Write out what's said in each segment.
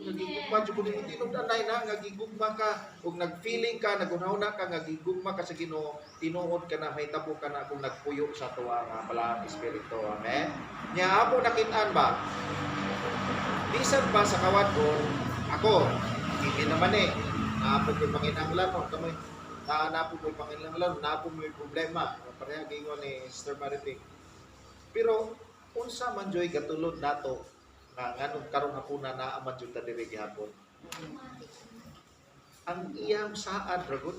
nagigugma jud ko nimo tinud-anay na nagigugma ka ug nag-feeling ka nagunahuna ka nagigugma ka sa Ginoo tinuod ka na mahitabo ka na kung nagpuyo sa tuwa nga balaang espiritu. Amen. Nya amo nakit-an ba? Bisan pa sa kawat ko ako hindi naman naapod ko panginahanglan o kamay naapod ko panginahanglan naapod mo problema pareha gingon ni Sister Mariting. Pero unsa man joy gatulod nato nga nganong karong hapuna naa man jud ta diri gihapon. Ang iyang saad ragon.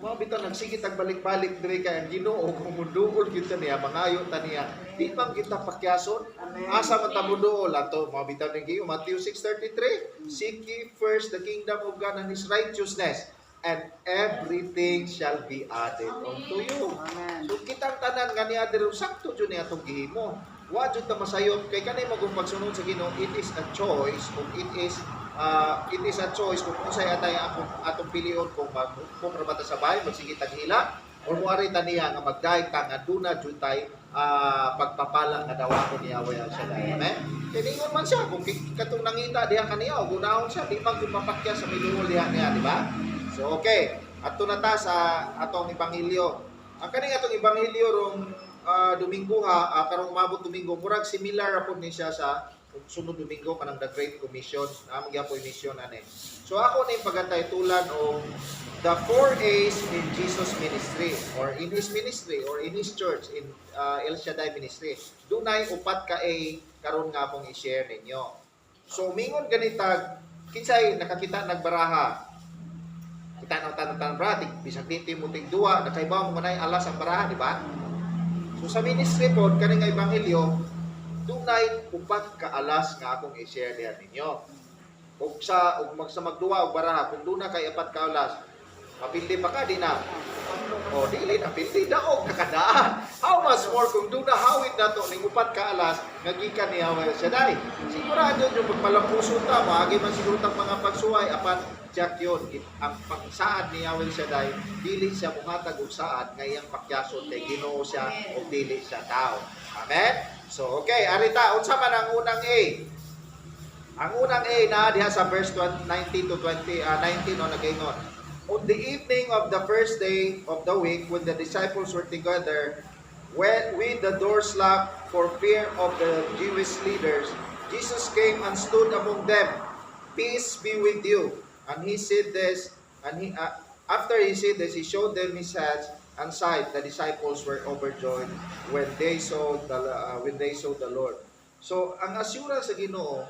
Mao bitaw nagsige tag balik-balik diri kay ang Ginoo kung muduol kita niya mangayo ta niya. Di bang kita pakyason? Asa man ta muduol ato mao bitaw ning Ginoo Matthew 6:33. Seek ye first the kingdom of God and his righteousness, and everything shall be added unto you. Amen. So kitang tanan nga niya diri sakto jud ni atong gihimo. Wa jud ta masayop kay kanay magong pagsunod sa Ginoo. It is a choice kung it is a choice kung unsay atay atong pilion kung ra ta sa bahay magsige tag hila or muari ta niya nga magdayeg ta nga duna jud tay pagpapala nga dawakon ni Yahweh al Shaddai. Amen. Kay ningon man siya kung katong nangita diha kaniya o gunahon siya di man gyud mapakya sa miluhol diha niya, di ba? So okay, adto na ta sa atong ebanghelyo. Ang kaning atong ebanghelyo rong Domingo karong umabot Domingo murag similar ra pud ni siya sa sunod Domingo kanang the Great Commission. Magyapon mission ani. So ako na yung pagantaytulan o the 4 A's in Jesus ministry or in his ministry or in his church in El Shaddai ministry. Dunay upat ka A karon nga akong i-share ninyo. So mingon ganitag kinsay nakakita nagbaraha. Kita na tan bratik bisag dito mo tig duwa nakaibaw mo manay alas ang baraha, di ba? So sa ministry pod kani nga ebanghelyo dunay upat ka alas nga akong i-share diha ninyo. Ug magsa magduwa og baraha kung duna kay apat ka alas mapildi pa ka di na. O dili na pildi daog kakadaan. How much more kung duna hawid nato ning upat ka alas nga gikan ni Yahweh Shaddai. Sigurado yung pagpalampuson ta maagi man siguro tang mga pagsuway apan check yun. Ang pagsaad ni Yahweh Shaddai dili siya muhatag og saad nga iyang pakyason kay Ginoo siya o dili siya tao. Amen. So okay, arita unsa man ang unang A? Ang unang A na diha sa verse 19 to 19 no nagaingon. On the evening of the first day of the week, when the disciples were together, with the doors locked for fear of the Jewish leaders, Jesus came and stood among them. Peace be with you. And he said this, and after he said this, he showed them his hands and side. The disciples were overjoyed when they saw the Lord. So, ang assurance sa Ginoo,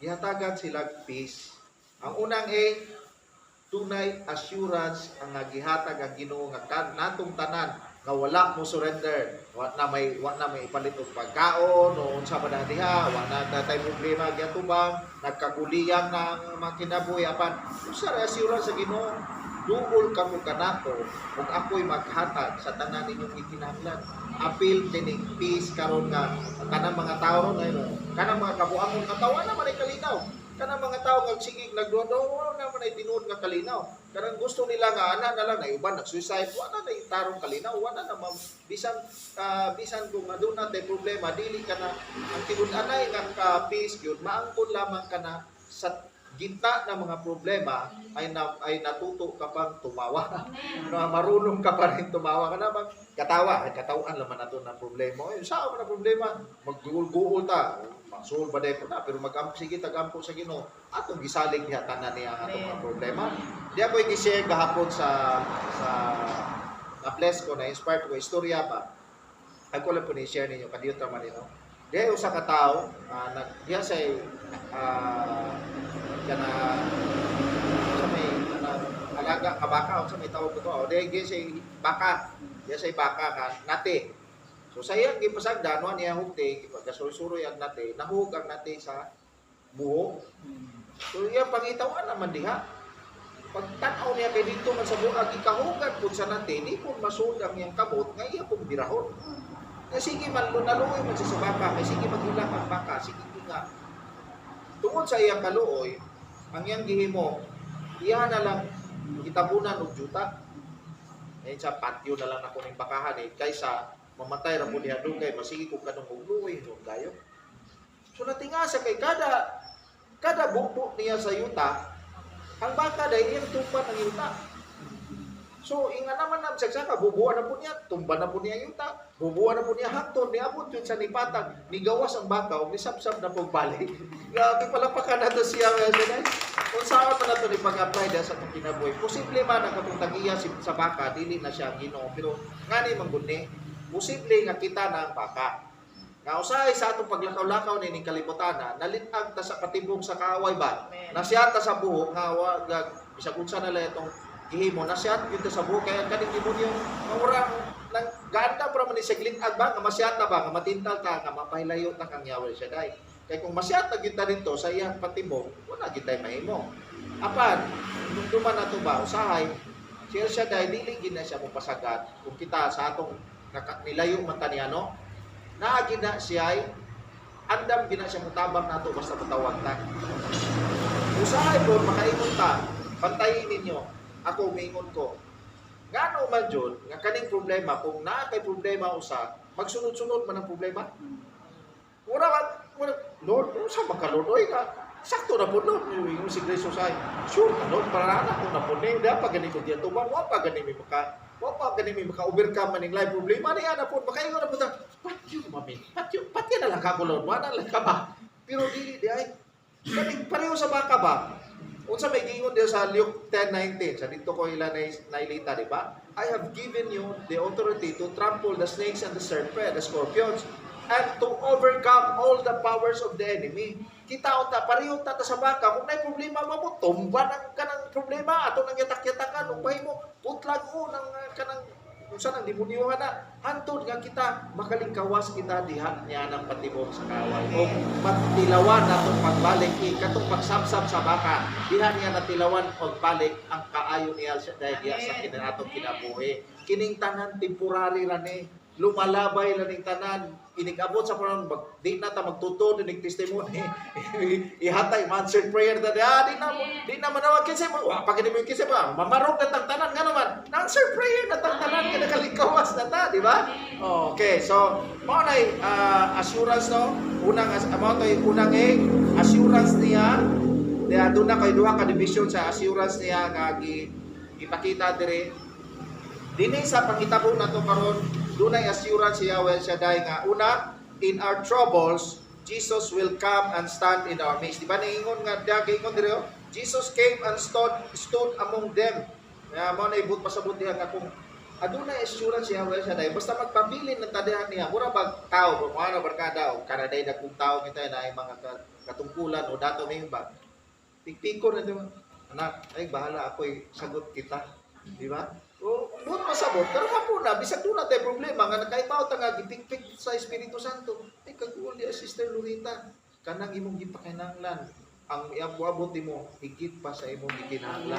gihatagan sila peace. Ang unang A, tunay assurance ang gihatag ang Ginoo nga natong tanan nga wala mo surrender, wa na may ipalit og pagkaon o unsa man diha, wa na tay problema gyatubang, nagkaguliyang ng makinabuhi apan usa ra assurance sa Ginoo, duol kamo kanato ug ako'y maghatag sa tanan ninyong ikinahanglan. Apil tining peace karon nga kanang mga tawo ngayon, kanang mga kabuangon nga tawo na man ay kalinaw. Kanang mga tao nga sigig nagduwa naman ay tinuod nga kalinaw. Kanang gusto nila nga ana na lang na iban nag-suicide, wala na itarong kalinaw, wala na bisan kung aduna tay problema dili ka na ang tinud-anay nga peace gyud maangkon lamang ka na sa ginta ng mga problema ay natuto ka pang tumawa. Marunong ka pa rin tumawa ka naman. Katawan laman nato ng problema. Saan man ang problema? Magguul-guul ta. Masul ba dahil po na, pero sige tagampo sa Ginoo atong gisalig niya tanan niya ang atong mga problema. Di ako i-share gahapon sa na-bless ko, na-inspired ko, istorya pa. Ako lang po ni-share ninyo, kadiyot naman nino. Di usa ka tao, diya say sa may alaga kabaka o sa may tawag ko to. Di say baka, diya say baka ka nate. So sayang gipasagdan wa niya hugte, pagkasuroy ang nate, nahug ang nate sa buhok. So iya pangitawan naman diha. Pag tan-aw niya kay dito man sa buhok gikahugan pud sa nate, di pud masud ang iyang kabot nga iya pud birahon. Kasi sige man naluoy man sa baka, kay sige maghilak ang baka, sige nga. Tungod sa iyang kaluoy, ang iyang gihimo, iya na lang itabunan og juta. Ayun sa patio na lang ako ning bakahan kaysa mamatay ra mo diha dugay masigi ko kanong ugluoy no gayo. So natingasa kay kada kada bubo niya sa yuta, ang baka dahil iyang tumba ng yuta. So, inga naman na sagsaka, bubuan na po niya, tumba na po niya yuta, bubuan na po niya hangtod, niabot yun sa nipatag, nigawas ang baka, o nisapsap na po balik. Grabe pala pa ka na to siya, kung saan man na ito ni pag-apply dahil sa itong kinabuhi. Posible man ang katong tagiya sa baka, dili na siya Ginoo, pero nga ni mangguni, posible nga kita na ang baka. Nga usahay sa atong paglakaw-lakaw ni kalibutan na, nalitag ta sa patibong sa kaaway ba, nasiyata sa buhok, nga bisag unsa na lang itong gihimo, nasiyat yun sa buhok, kaya kaning demonyo, nga urang, nang ganda para man isaglit ba, nga masyata ba, nga matintal ka, nga mapahilayo ta kang Yahweh Shaddai. Kaya kung masyata kita dito sa iyang patibong, wala kita'y mahimo. Apan, nung duman na ito ba, usahay, si El Shaddai, dili gina siya mo pasagat, kung kita sa atong nilayo man taniano, naagina siya ay, andam gina siya mutabang na ito, basta patawag ta. Usahay po, makaingon ta, pantayin ninyo, ako umingon ko. Ngano man dyan, nga kaning problema, kung naa kay problema usa, magsunod-sunod man ang problema. Lord, sa baka Lord, oy ka, sakto na po Lord, yung si Grace Osay, sure ka Lord, para na ako na po na, hindi pa ganito diyan tumang, wapa ganimi maka-overcome maning life problema, niya na po, makaingon na po ta, patyo mami, patyo na lang ka ko Lord, wala lang ka ba? Pero dili di ay, pareho sa baka ba? Unsa may gingon diya sa Luke 10:19, sa dito ko ila nailita, di ba? I have given you the authority to trample the snakes and the serpent, the scorpions, and to overcome all the powers of the enemy. Kita ta pareho ta sa baka, kung may problema mo, tumba ng kanang problema, ato nang yatak-yatakan, ug mahimo putlag o nang kanang unsa nang demonyo na hantod nga kita makalingkawas kita diha niya ng patibong sa kaaway o patilawan natong pagbalik katong pagsabsab sa baka diha niya natilawan og balik ang kaayo niya dahil diha sa kinatong kinabuhi kining tanan temporary ra ni lumalabay ra ning tanan inigabot sa panon di na ta magtutod ning testimony ihatay answered prayer ta di na manawag kinsa mo wa pa gid mo kinsa ba mamarog na tang tanan nga naman answered prayer na tang tanan kada kalikawas na ta di ba okay so mao nay assurance no unang mao tay unang assurance niya doon na kay duha ka division sa assurance niya nga gipakita dire dinhi sa pangitabo nato karon dunay assurance si Yahweh Shaddai nga una in our troubles Jesus will come and stand in our midst. Di ba niingon nga ingon dire Jesus came and stood among them. Mao na ibut pasabot diha nga kung adunay assurance si Yahweh Shaddai basta magpabilin ng tadihan niya mura bag tao mo ana barkada o kanaday dagkong tao kita na ay mga katungkulan o dato may ba pikpiko na di ba anak ay bahala ako'y sagot kita di ba doon masabot, pero kapuna, bisag doon natin problema, nga nakaibaw ta nga, gipikpik sa Espiritu Santo, ay kagul di Sister Lorita, kanang imong gipakinanglan, ang iabot mo, higit pa sa imong gikinanglan.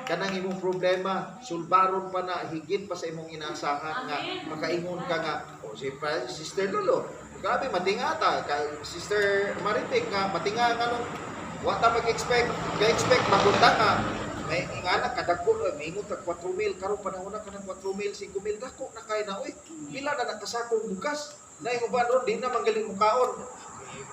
Kanang imong problema, sulbaron pa na, higit pa sa imong inasahan nga, makaingon ka nga, Sister Lolo, grabe, matingata, Sister Maritek nga, matinga nga nung, wata mag-expect, magunta nga, may ingana kadagko may ingon tag 4,000 karon panahon na kanang 4,000 5,000 dako na kay na oy pila na nakasakong bukas na yung uban ron di na manggaling mukaon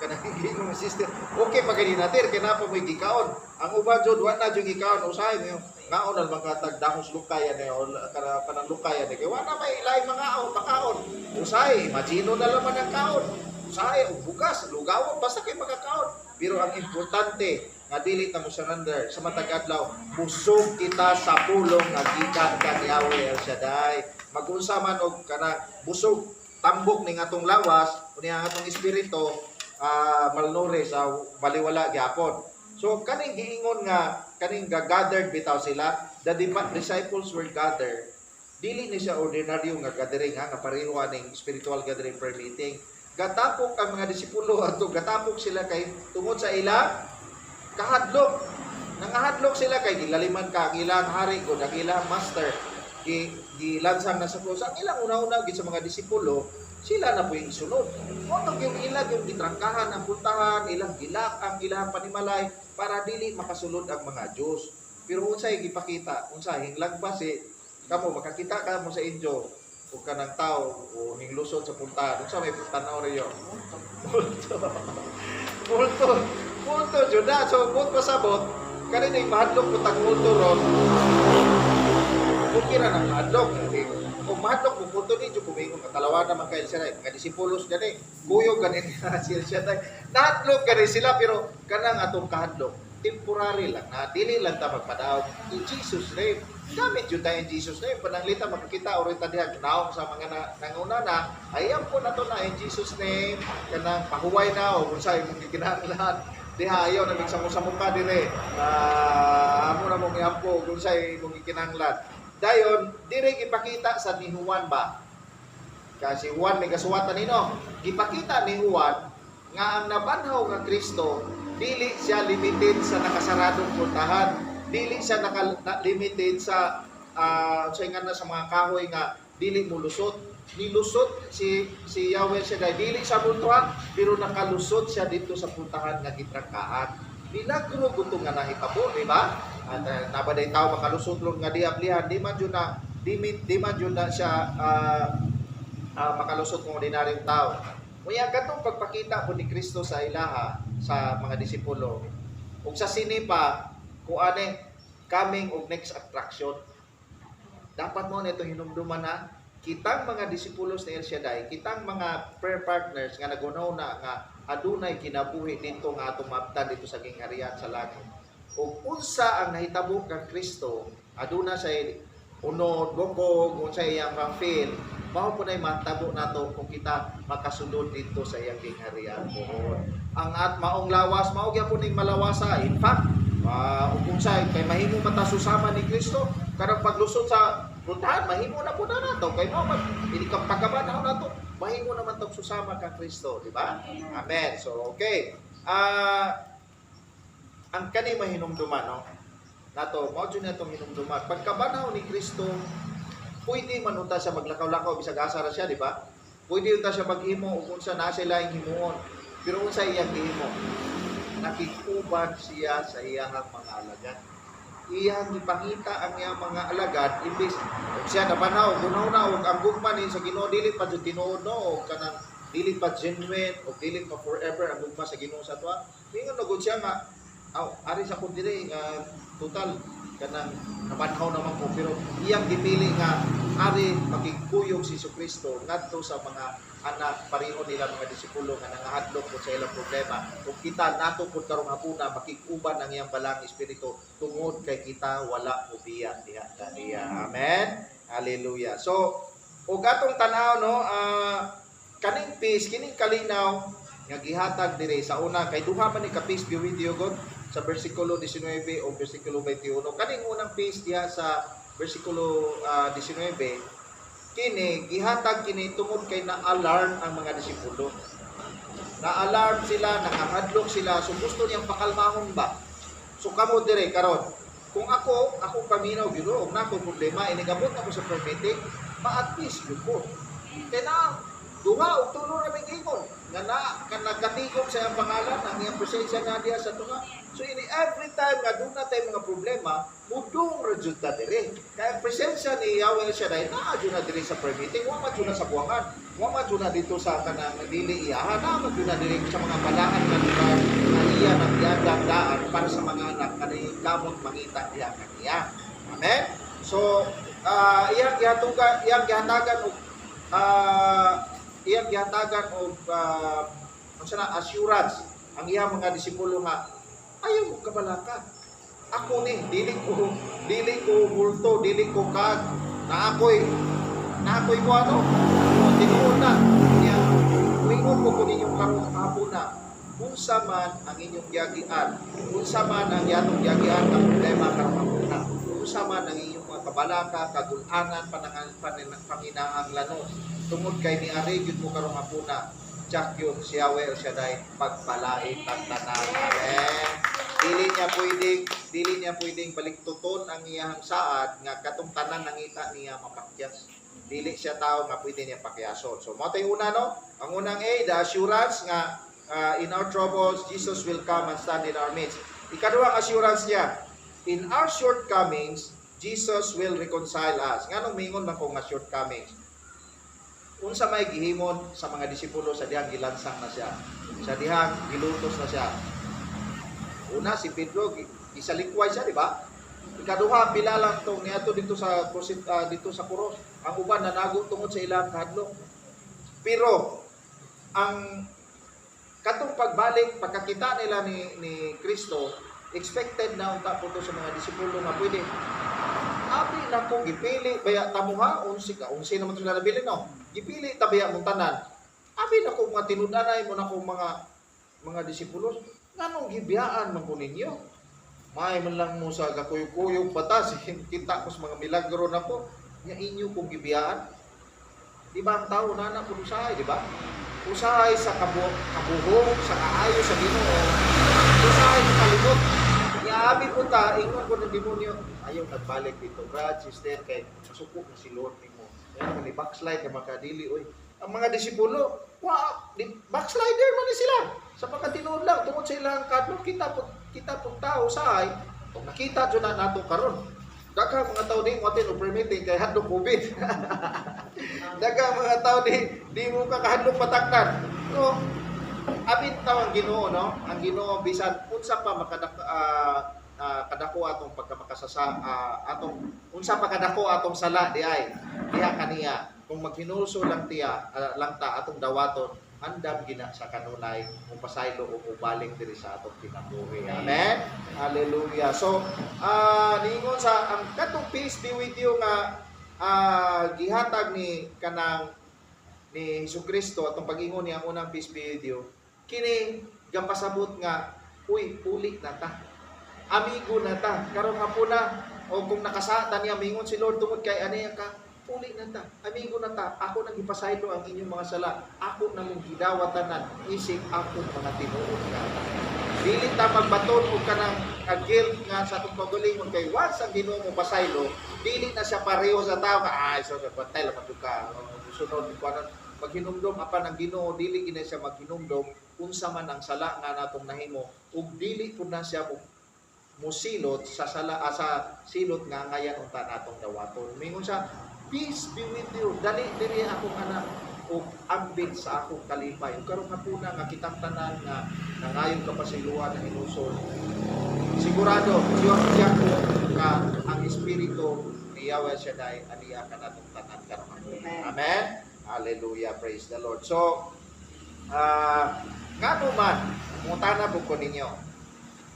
kanang gingon sister okay pagani natin kay napa mo gikaon ang uban jud wa na jud gikaon usahay mo ngaon ang mga tag dahos lukaya na kana panang lukaya ni kay wa na may ilay mga makaon usahay majino na laman ang kaon usahay og bukas lugawon basta kay makakaon pero ang importante nga dili ta mo surrender sa matag adlaw busog kita sa pulong nga gikan ka ni Yahweh El Shaddai mag-unsa man og kana busog tambok ning atong lawas uni ang atong espiritu malnure sa baliwala gyapon so kaning giingon nga kaning gathered bitaw sila the disciples were gathered dili ni siya ordinaryo nga gathering nga pareho ning spiritual gathering prayer meeting gatapok ang mga disipulo ato gatapok sila kay tungod sa ila kahadlok nangahadlok sila kay gilaliman ka ang ilang hari ko ang ilang master gilansang na sa krus ang ilang una-una gid sa mga disipulo sila na po yung sunod mo yung ilang yung gitrangkahan ang puntahan ilang gilak ang ilang panimalay para dili makasulod ang mga Dios pero unsay gipakita unsay hinglag ba si kamo makakita ka mo sa inyo o kanang tao o hinglusod sa puntahan unsa may tanaw riyo multo Multo jud na. So mut pasabot kani ning mahadlok ko tag multo ron. Kung kira nang mahadlok, kung mahadlok mo multo ni jud kumingon katalawa naman kay sila mga disipulos gani. Kuyog gani siya tay. Nahadlok gani sila pero kanang atong kahadlok temporary lang na dili lang ta magpadaog in Jesus name. Gamit yun tayo in Jesus name. Pananglita makikita orin ta diha naong sa mga nanguna na ayam po na to na in Jesus name kanang pahuway na o kung sa imong gikinahanglan diha ayaw na sa mukha dire amo na mong iampo kung sa imong gikinahanglan dayon dire gipakita sa ni Juan ba kasi Juan may kasuwatan nino gipakita ni Juan nga ang nabanhaw nga Kristo dili siya limited sa nakasaradong puntahan. Dili siya limited sa na sa mga kahoy nga dili mo lusot. Nilusot si Yahweh siya dili sa puntahan pero nakalusot siya dito sa puntahan nga gitrangkaan. Milagro gusto nga nahitabo, di ba? At nabaday tao makalusot ron nga diablihan, di man jud na siya makalusot ng ordinaryong tao. Kaya katong pagpakita po ni Kristo sa ilaha sa mga disipulo ug sa sini pa kung ane coming og next attraction dapat mo nito hinumduman na kitang mga disipulos ni El Shaddai kitang mga prayer partners nga nagunaw na nga adunay kinabuhi dito nga atong maptan dito sa gingharian sa langit ug unsa ang nahitabo kang Kristo aduna sa unod bukog unsa iyang feel mao po na matabo nato kung kita makasunod dito sa iyang gingharian po. Ang at maong lawas mao gyapon ning malawasa. In fact, kung say kay mahimo mata susama ni Kristo karang paglusot sa puntahan mahimo na po na nato kay mao ini kang pagkabanaw nato mahimo naman tong susama ka Kristo, di ba? Amen. So okay. Ang kani mahinumduman no. Nato mao jud natong hinumduman pagkabanaw ni Kristo. Pwede man unta siya maglakaw-lakaw bisag asa ra siya, di ba? Pwede unta siya maghimo ug unsa na sila ing himuon. Pero unsa iyang gihimo? Nakikuban siya sa iyang mga alagad. Iyang ipakita ang iyang mga alagad imbis siya nabanaw kunaw na ug ang gugma ni sa Ginoo dili pa jud tinuod no ug kanang dili pa genuine ug dili pa forever ang gugma sa Ginoo sa tuwa. Ingon na gud siya nga ari sa kun diri nga total kanang nabanhaw naman ko pero iyang gipili nga ari makikuyog si Jesucristo ngadto sa mga anak pareho nila mga disipulo nga nangahadlok po sa ilang problema kung kita nato pud karong hapuna makikuban ang iyang balang espiritu tungod kay kita wala ubiya diha. Amen. Hallelujah. So ug atong tan-aw no kaning peace kining kalinaw nga gihatag dire sa una kay duha man ni ka peace be with you God sa versikulo 19 o versikulo 21. Kaning unang peace diha sa versikulo 19 kini gihatag kini tungod kay na-alarm ang mga disipulo. Na-alarm sila, nakahadlok sila, so gusto niyang pakalmahon ba? So kamo dire karon, kung ako paminaw gyud og nako problema inigabot nako sa permitting, ma-at peace gyud ko. Kay na duha og tulo ra may gingon nga nagkatigom sa iyang pangalan ang iyang presensya nga diha sa tunga. So ini every time nga doon natin mga problema, mudong rejud ta dire. Kaya presensya ni Yahweh Shaddai naa jud na dire sa permitting, wa man jud na sa buwangan, wa man jud na dito sa kanang dili iyahan, na man jud na dire sa mga balaan nga lugar na iya nagdadaan para sa mga anak kani kamot mangita diha kaniya. Amen. So iyang gihatagan og assurance ang iyang mga disipulo nga ayaw mo kabalaka. Ako ni dili ko multo, dili ko kag na ako'y ko ano tinuod na niya wingon ko kun inyong karong hapon na unsa man ang inyong giagian, unsa man ang yatong giagian nga problema karong hapon na unsa man ang inyong mga kabalaka, kagul-anan, panginaang lanos tungod kay niari gyud mo karong hapon na Jack yun si Yahweh El Shaddai pagpalain ang tanan. Amen. Dili niya pwedeng baliktuton ang iyang saad nga katong tanan nangita niya mapakyas. Dili siya tao nga pwede niya pakyason. So mo tay una no, ang unang A, the assurance nga in our troubles Jesus will come and stand in our midst. Ikaduhang assurance niya, in our shortcomings Jesus will reconcile us. Nganong mingon man ko nga shortcomings? Unsa may gihimon sa mga disipulo sa dihang gilansang na siya. Sa dihang gilutos na siya. Una si Pedro isalikway siya, di ba? Ikaduha bilalang tong niadto dito sa dito sa kuros. Ang uban nanago tungod sa ilang kahadlok. Pero ang katong pagbalik pagkakita nila ni Kristo, expected na unta po to sa mga disipulo nga pwede. Abi na ko gipili baya tamuha 11 naman sila nabili no. Gipili tabaya mong tanan. Abi na ko mga tinud-anay mo na ko mga disipulos. Nganong gibiyaan man ko ninyo? May man lang mo sa kakuyog-kuyog batas kita ko sa mga milagro na ko. Nya inyo kong gibiyaan. Di ba ang tao na po usahay, di ba? Usahay sa kabuhok, sa kaayo sa Ginoo. Usahay sa kalibot. Iabi po ta, ingon ko ng demonyo, ayaw nagbalik dito. Brad, sister, kay masukok na si Lord mo. Yan, ni backslide na makadili. Oy. Ang mga disipulo, backslider man ni sila. Sa pagkatinood lang, tungod sa ilang kadlok, kita po tao usahay. Kung nakita dyan na nato karon. Daga mga tao di mo atin o permitting kay hadlok COVID. Daga mga tao di mo kakahadlok patakdan. So, abin tawang Ginoo no, ang Ginoo bisan unsa pa kadako atong pagkamakasasa atong unsa pa kadako atong sala di ay diha kaniya kung maghinulso lang lang ta atong dawaton andam gina sa kanunay kung pasaylo o balik diri sa atong kinabuhi. Amen. Hallelujah. So ningon sa ang katong peace be with you nga gihatag ni Hesukristo atong pag-ingon niya ang unang peace be with you. Kini gapasabot nga uy uli na ta. Amigo na ta. Karon hapuna o kung nakasatan niya mingon si Lord tungod kay aniya ka uli na ta. Amigo na ta. Ako nang ipasaylo ang inyong mga sala. Ako na mong gidawatanan isip ako mga tinuod ka. Dili ta magbaton og kanang guilt nga sa atong pagalingon kay once ang Ginoo mo pasaylo, dili na siya pareho sa tao nga so patay lang ka. Sunod ko paghinumdom apan ang Ginoo dili gina siya maghinumdom unsa man ang sala nga natong nahimo ug dili pud na siya musilot sa sala sa silot nga ngayan unta natong dawaton. Mingon siya, peace be with you. Dali diri akong anak ug ambit sa akong kalipay. Ug karon hapuna nga kitang tanan nga nangayon ka pa sa iluwa na hinusol. Sigurado siya ko nga ang espiritu ni Yahweh Shaddai aniya ka natong tanan karon hapuna. Amen. Hallelujah, praise the Lord. So ngano man mutana po ko ninyo.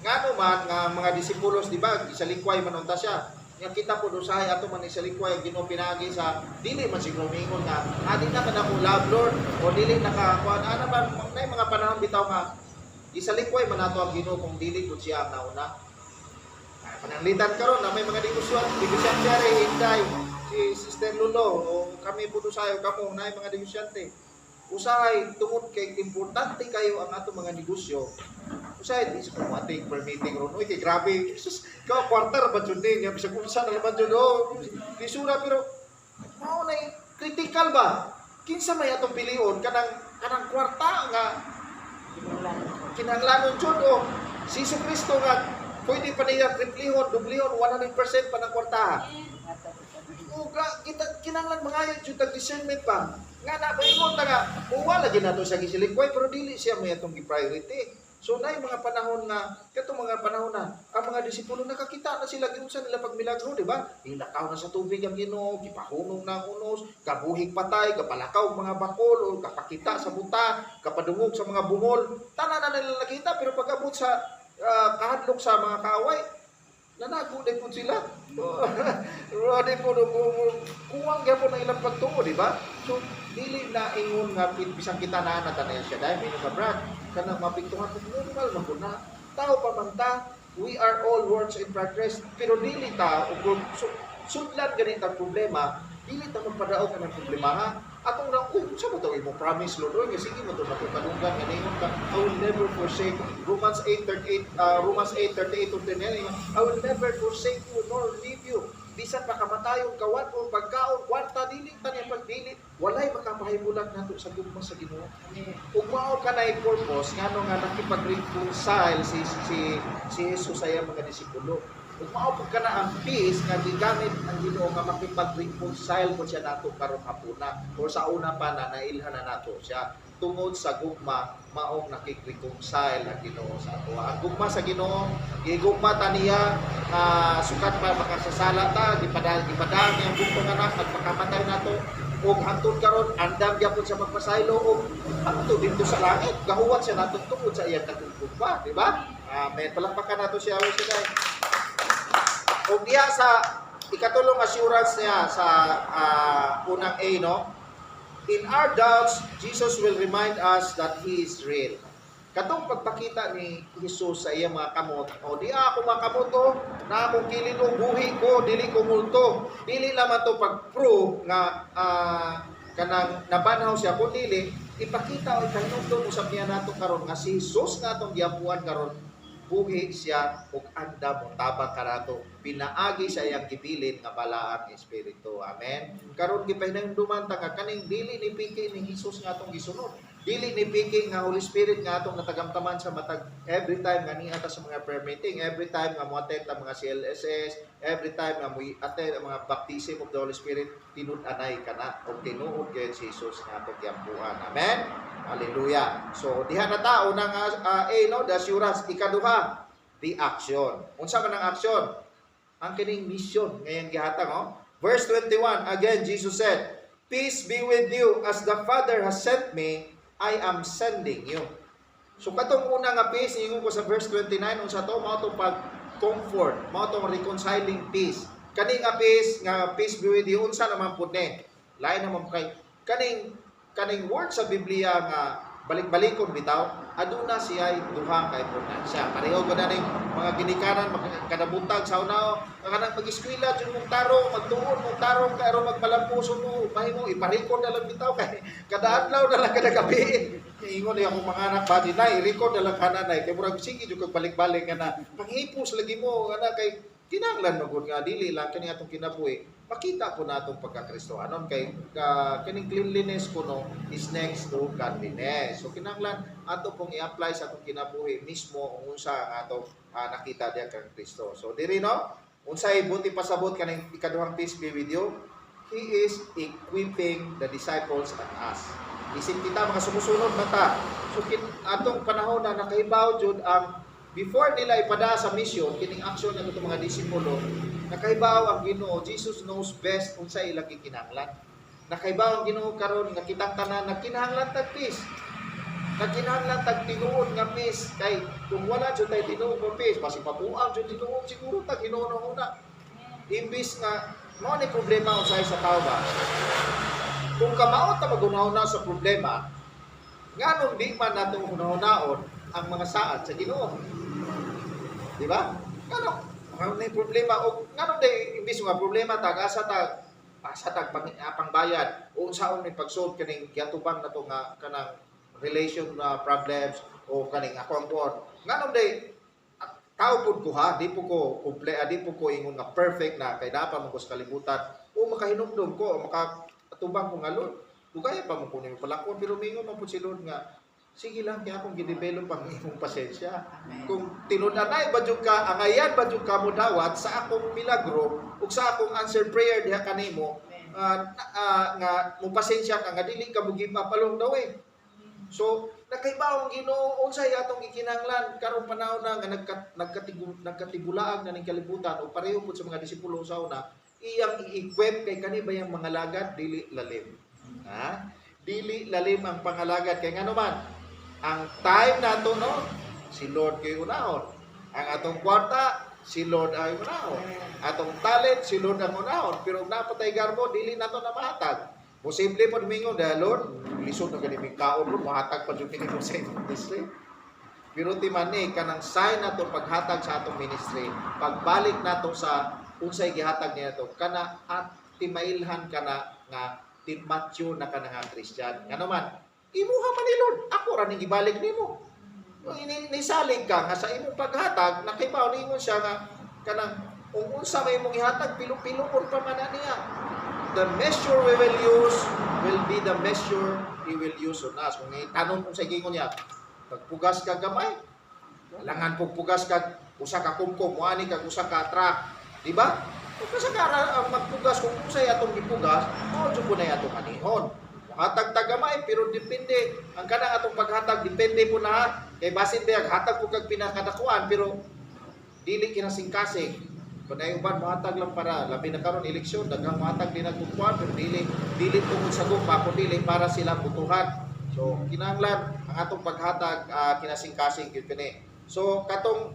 Ngano man nga mga disipulos di ba isalikway man unta siya. Nga kita po usahay ato man isalikway ang Ginoo pinagi sa dili man siguro mingon nga adi na kada ko love Lord o dili nakakuan ana ba may mga panahon bitaw nga isalikway man ato ang Ginoo kung dili ko siya ang nauna. Pananglitan karon na may mga diskusyon diare hinday si Sister Lulo o kami po usahay kamo na mga negosyante. Usahay tungod kay importante kayo ang ato mga negosyo. Usahay di sa kumating permitting ron. Uy, kay grabe. Jesus, ikaw, quarter ba dyan din? Bisa kung saan na naman dyan. Disura, pero mao na critical ba? Kinsa may atong pilion? Kanang kwarta nga kinahanglanon dyan. Si Kristo nga, pwede pa niya triplihon, dublihon, 100% pa ng kwarta. Kinahanglan mga yun yung tag-discernment pa. Nga na, paingon na nga, wala lagi na ito siya gisilikway, pero dili siya may itong priority. So, na yung mga panahon na, katong mga panahon na, ang mga disipulo nakakita na sila, ginunsa nila pagmilagro, di ba? Inakaw na sa tubig ang Ginoo, kipahunong ng unos, kabuhig patay, kapalakaw mga bakol, o kapakita sa buta, kapadungog sa mga bungol. Tanan na nila nakita, pero pag-abot sa kahadlok sa mga kaaway, nanago din po sila. Rode po kuwang gyapon ang ilang pagtuo, di ba? So dili na ingon nga bisang kita na tanay siya dahil may ka brad kana mapiktuhan ko normal man na tao pa man ta, we are all works in progress pero dili ta ug sudlan ganit ang problema, dili ta magpadaog ng problema ha. Atong nang sa mo to imo promise Lord nga sige mo to matulungan nga ningon ka I will never forsake Romans 8:38 Romans 8:38 to 10 I will never forsake you nor leave you bisan pa kamatayon kawan o pagkaon kwarta dili tani pagdili walay makapahimulat nato sa gugma sa Ginoo. Ug mao kanay purpose ngano nga nakipag-reconcile si Jesus sa iyang mga disipulo. Ug mao pud kana ang peace nga gigamit ang Ginoo nga makipag-reconcile po siya nato karon hapuna or sa una pa na nailhan na nato siya. tungod sa gugma maong nakikreconcile ang Ginoo sa ato. Ang gugma sa Ginoo, gigugma ta niya sukat pa makasasala ta, gipadami ang bukong anak magpakamatay nato ug hangtod karon andam gyapon sa magpasaylo ug hangtod dito sa langit gahuwat siya nato tungod sa iyang katungkugma, di ba? Amen. Palakpakan nato siya o siya. Ug diha sa ikatulong assurance niya sa unang A, no? In our doubts, Jesus will remind us that He is real. Katong pagpakita ni Jesus sa iyang mga kamot, di ako makamot to, na akong kilid o buhi ko, dili ko multo. Dili naman to pag-prove nga kanang nabanaw siya, kung dili, ipakita o ikanong usap niya nato karon nga si Jesus nga atong giapuan karon buhi siya ug andam o tabang kanato pinaagi sa iyang gibilin nga balaan espiritu. Amen. Karon gipahinumduman ta nga kaning dili ni piki ni Jesus nga atong gisunod, dili ni piki nga Holy Spirit nga atong natagamtaman sa matag every time nga niya ta sa mga prayer meeting, every time nga mo attend ang mga CLSS, every time nga mo attend ang mga baptism of the Holy Spirit, tinud-anay kana o tinuod kay Jesus nga atong giampuan. Amen. Hallelujah. So diha na ta unang no, the assurance. Ikaduha, the action. Unsa man ang action? Ang kining mission ngayon gihatag, no? Verse 21, again Jesus said, "Peace be with you, as the Father has sent me, I am sending you." So katong una nga peace ingon ko sa verse 29, unsa to? Mao to pag-comfort, mao to reconciling peace. Kani nga peace be with you, unsa naman pud ni? Lain naman kay kaning word sa Biblia nga balik-balikon bitaw, aduna siya duha ka importansya. Pareho ko na ning mga ginikanan makadabuntag sa unaw, kanang mag-eskwela jud mong tarong, magtuon mong tarong kay aron magmalampuson mo, mahimo iparikod na lang bitaw kay kada adlaw na lang kada gabi. Ingon ni akong mga anak ba dinay, i-record na lang kananay kay murag sige jud kag balik-balik nga na panghipos lagi mo ana kay kinahanglan magud nga dili lang kani atong kinabuhi makita po natong pagka-Kristohanon kay kining cleanliness kuno is next to godliness. So kinahanglan ato pong i-apply sa atong kinabuhi mismo ang unsa ang ato nakita diha kang Kristo. So diri no, unsay buti pasabot kaning ikaduhang peace be with you, He is equipping the disciples and us. Isip kita mga sumusunod mata. So atong panahon na nakahibaw jud ang before nila ipada sa mission, kining action ng itong mga disipulo, nakaibaw ang Ginoo. Jesus knows best unsa ilang gikinahanglan. Nakaibaw ang Ginoo karon nga kitang tanan nagkinahanglan tag peace. Nagkinahanglan tag tinuod nga peace kay kung wala jud tay tinuod nga peace, basi papuang jud tinuod siguro tag Ginoo nang una. Imbis nga mao ni problema unsay sa tao ba? Kung kamaot ta magunahon sa problema, nganong di man nato hunahon ang mga saad sa Ginoo. Di ba? Ano may problema o ngano day imbis nga problema tag asa tag pangbayad o unsaon may pag-solve kaning giatubang nato nga kanang relation problems o kaning ako ang buot. Ngano day tao pud ko ha, di po ko ingon nga perfect na kay dapat mo ko sa kalibutan o makahinumdum ko o makatubang ko nga Lord. Dugay pa mo kuno palakon pero mingon man pud si Lord nga sige lang kaya akong gidevelop ang imong pasensya. Kung tinud-anay ba jud ka, angayan ba jud ka mo dawat sa akong milagro ug sa akong answered prayer diha kanimo nga mo pasensya ka nga dili ka mo give up along the way. So nakaibaw ang Ginoo unsay atong gikinahanglan karong panahon na nga nagkatibulaang na ning kalibutan o pareho pud sa mga disipulo sa una, iyang i-equip kay kani bayang mga lagad dili lalim. Dili lalim ang pangalagad kay ngano man ang time nato no, si Lord kay unahon. Ang atong kwarta, si Lord ay unahon. Atong talent, si Lord ang unahon. Pero napatay garbo, dili nato na mahatag. Posible po mingon dahil Lord, lisod na ganiming kaon mo, mahatag pa dyan pinito sa ministry. Pero timani, kanang sign nato paghatag sa atong ministry, pagbalik nato sa unsay gihatag niya nato, kana at timailhan kana nga timatyo na kana nga Christian. Nga naman, imuha man ni Lord, ako ra ning gibalik nimo. Nisalig ka nga sa imong paghatag, nakibaw ningon siya nga kanang kung unsa may imong ihatag pilo-pilo or pa man niya. The measure we will use will be the measure He will use on us. Kung itanong kung sa gingon niya, pagpugas ka gamay, langan pugpugas ka usa ka kumkom, muani ka usa ka truck, di ba? Kung sa ka magpugas kung unsay atong gipugas, mao jud po na atong anihon. hatag tagamay pero depende ang kanang atong paghatag depende po na kay basin biya hatag ko kag pinakadakuan pero dili kinasingkasing. Panay uban mohatag lang para labi na karon eleksyon daghang mohatag din nagkukuan pero dili tungod sa gugma kundi dili para sila butuhan. So kinahanglan ang atong paghatag kinasingkasing gyud kini. So katong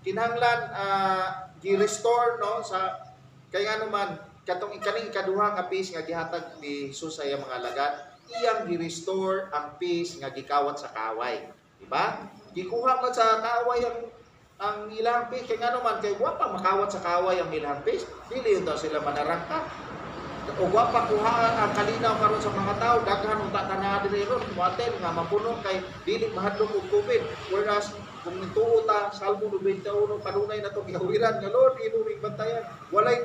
kinahanglan gi-restore no sa kay ano man katong ikaning ikaduha nga peace nga gihatag ni Jesus sa iyang mga alagad, iyang gi-restore ang peace nga gikawat sa kaaway, di ba? Gikuha man sa kaaway ang ilang peace kay ngano man kay wa pa makawat sa kaaway ang ilang peace, dili yun daw sila manarangka. O wa pa kuha ang kalinaw karon sa mga tao, daghan unta tanan diri ron, waten nga mapuno kay dili mahadlok og COVID. Whereas kung nituo ta Salmo 91 kanunay na to gihawiran nga Lord inuming bantayan walay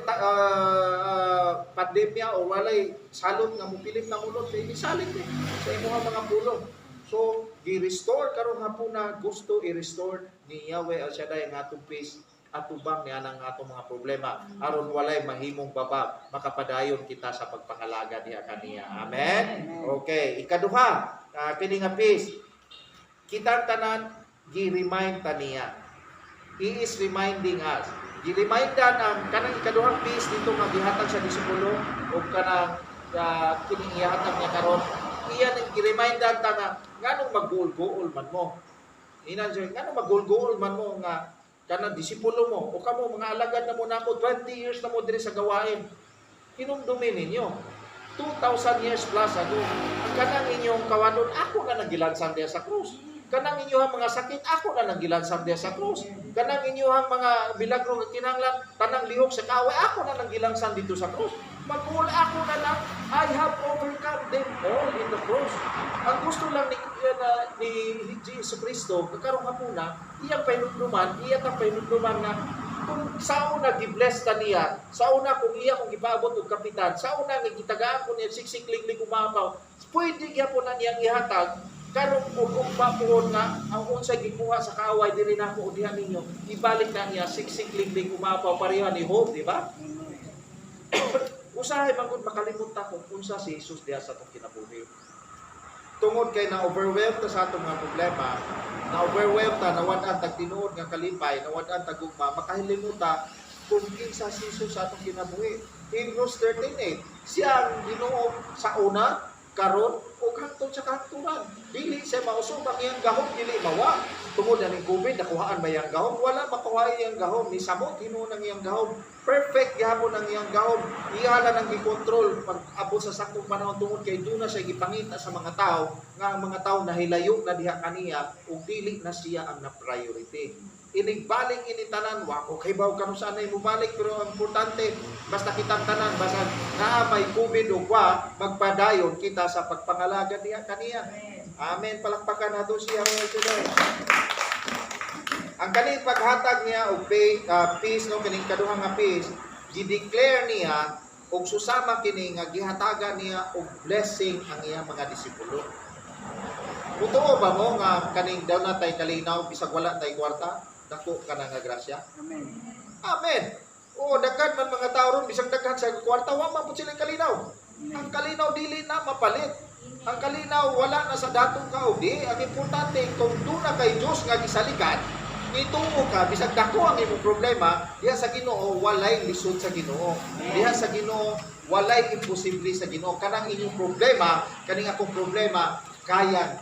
pandemya o walay salot nga mopilit na mulot kay gisalig ni sa imong mga pulong. So gi-restore karon hapuna gusto i-restore ni Yahweh El Shaddai ang atong peace atubang niya ng atong mga problema aron walay mahimong babag makapadayon kita sa pagpangalaga niya kaniya. Amen. Okay, ikaduha kini nga peace kitang tanan gi-remind ta niya. He is reminding us. Gi-remindan ang kanang ikaduhang peace dito nga gihatag sa disipulo o kanang kining gihatag niya karon. Iyan ang gi-remindan ta nga nganong maggool-gool man mo. Inan siya nganong maggool-gool man mo nga kanang disipulo mo o kamo mga alagad na mo nako 20 years na mo diri sa gawain. Hinumdumin ninyo. 2,000 years plus ago. Ang kanang inyong kawanon ako na nagilansan diya sa krus. Kanang inyong mga sakit, ako na nanggilansam diya sa krus. Kanang inyong mga milagro nga kinahanglan, tanang lihok sa kaaway, ako na nanggilansam dito sa krus. Magmula ako na lang, I have overcome them all in the cross. Ang gusto lang ni Jesus Cristo, kakarong hapuna, iyang pahinumduman, iyang pahinumduman nga, kung sa una gi-bless ta niya, sa una kung iya kung ipaabot og kapitan, sa una nga gitagaan ko niya siksik-liglig umapaw, pwede gyapon na niyang ihatag karon kung papuhon nga ang unsay gikuha sa kaaway diri nako diha ninyo ibalik na niya siksik-liglig umapaw pareha ni Hope, di ba? Usahay man gud makalimot ta kung unsa si Jesus diha sa atong kinabuhi. Tungod kay na-overwhelm ta sa atong mga problema, na-overwhelm ta nawad-an tag tinuod nga kalipay, nawad-an tag gugma, makahilimot ta kung kinsa si Jesus sa atong kinabuhi. Hebrews 13:8, siya ang Ginoo sa una, karon ug hangtod sa kahangturan. Dili siya mausog ang iyang gahom, dili mawa. Tungod na ning COVID, nakuhaan ba iyang gahom? Wala makuha iyang gahom. Ni samot hinuon ang iyang gahom. Perfect gihapon ang iyang gahom. Ihala nang gikontrol pag abot sa saktong panahon tungod kay duna siya gipangita sa mga tao nga ang mga tao nahilayo na diha kaniya ug dili na siya ang na-priority. Inigbalik ini tanan wa ko kay baw kanu saan mo balik pero ang importante basta kitang tanan basta naa may COVID o wa magpadayon kita sa pagpangalaga diha kaniya. Amen. Palakpakan nato siya today. Ang kaning paghatag niya og peace no kining kaduha nga peace gi-declare niya og susama kini nga gihatagan niya og blessing ang iyang mga disipulo. Totoo ba mo nga kaning daw na tay kalinaw bisag wala tay kwarta dako ka na nga grasya? Amen. Amen. O daghan man mga tao ron bisag daghan sa kwarta wa man pud sila kalinaw. Ang kalinaw dili na mapalit. Ang kalinaw wala na sa datong kaudi. Ang importante kung duna kay Dios nga gisalikan, nituo ka bisag dako ang imong problema, diha sa Ginoo walay lisod sa Ginoo. Diha sa Ginoo walay imposible sa Ginoo. Kanang inyong problema, kaning akong problema, kaya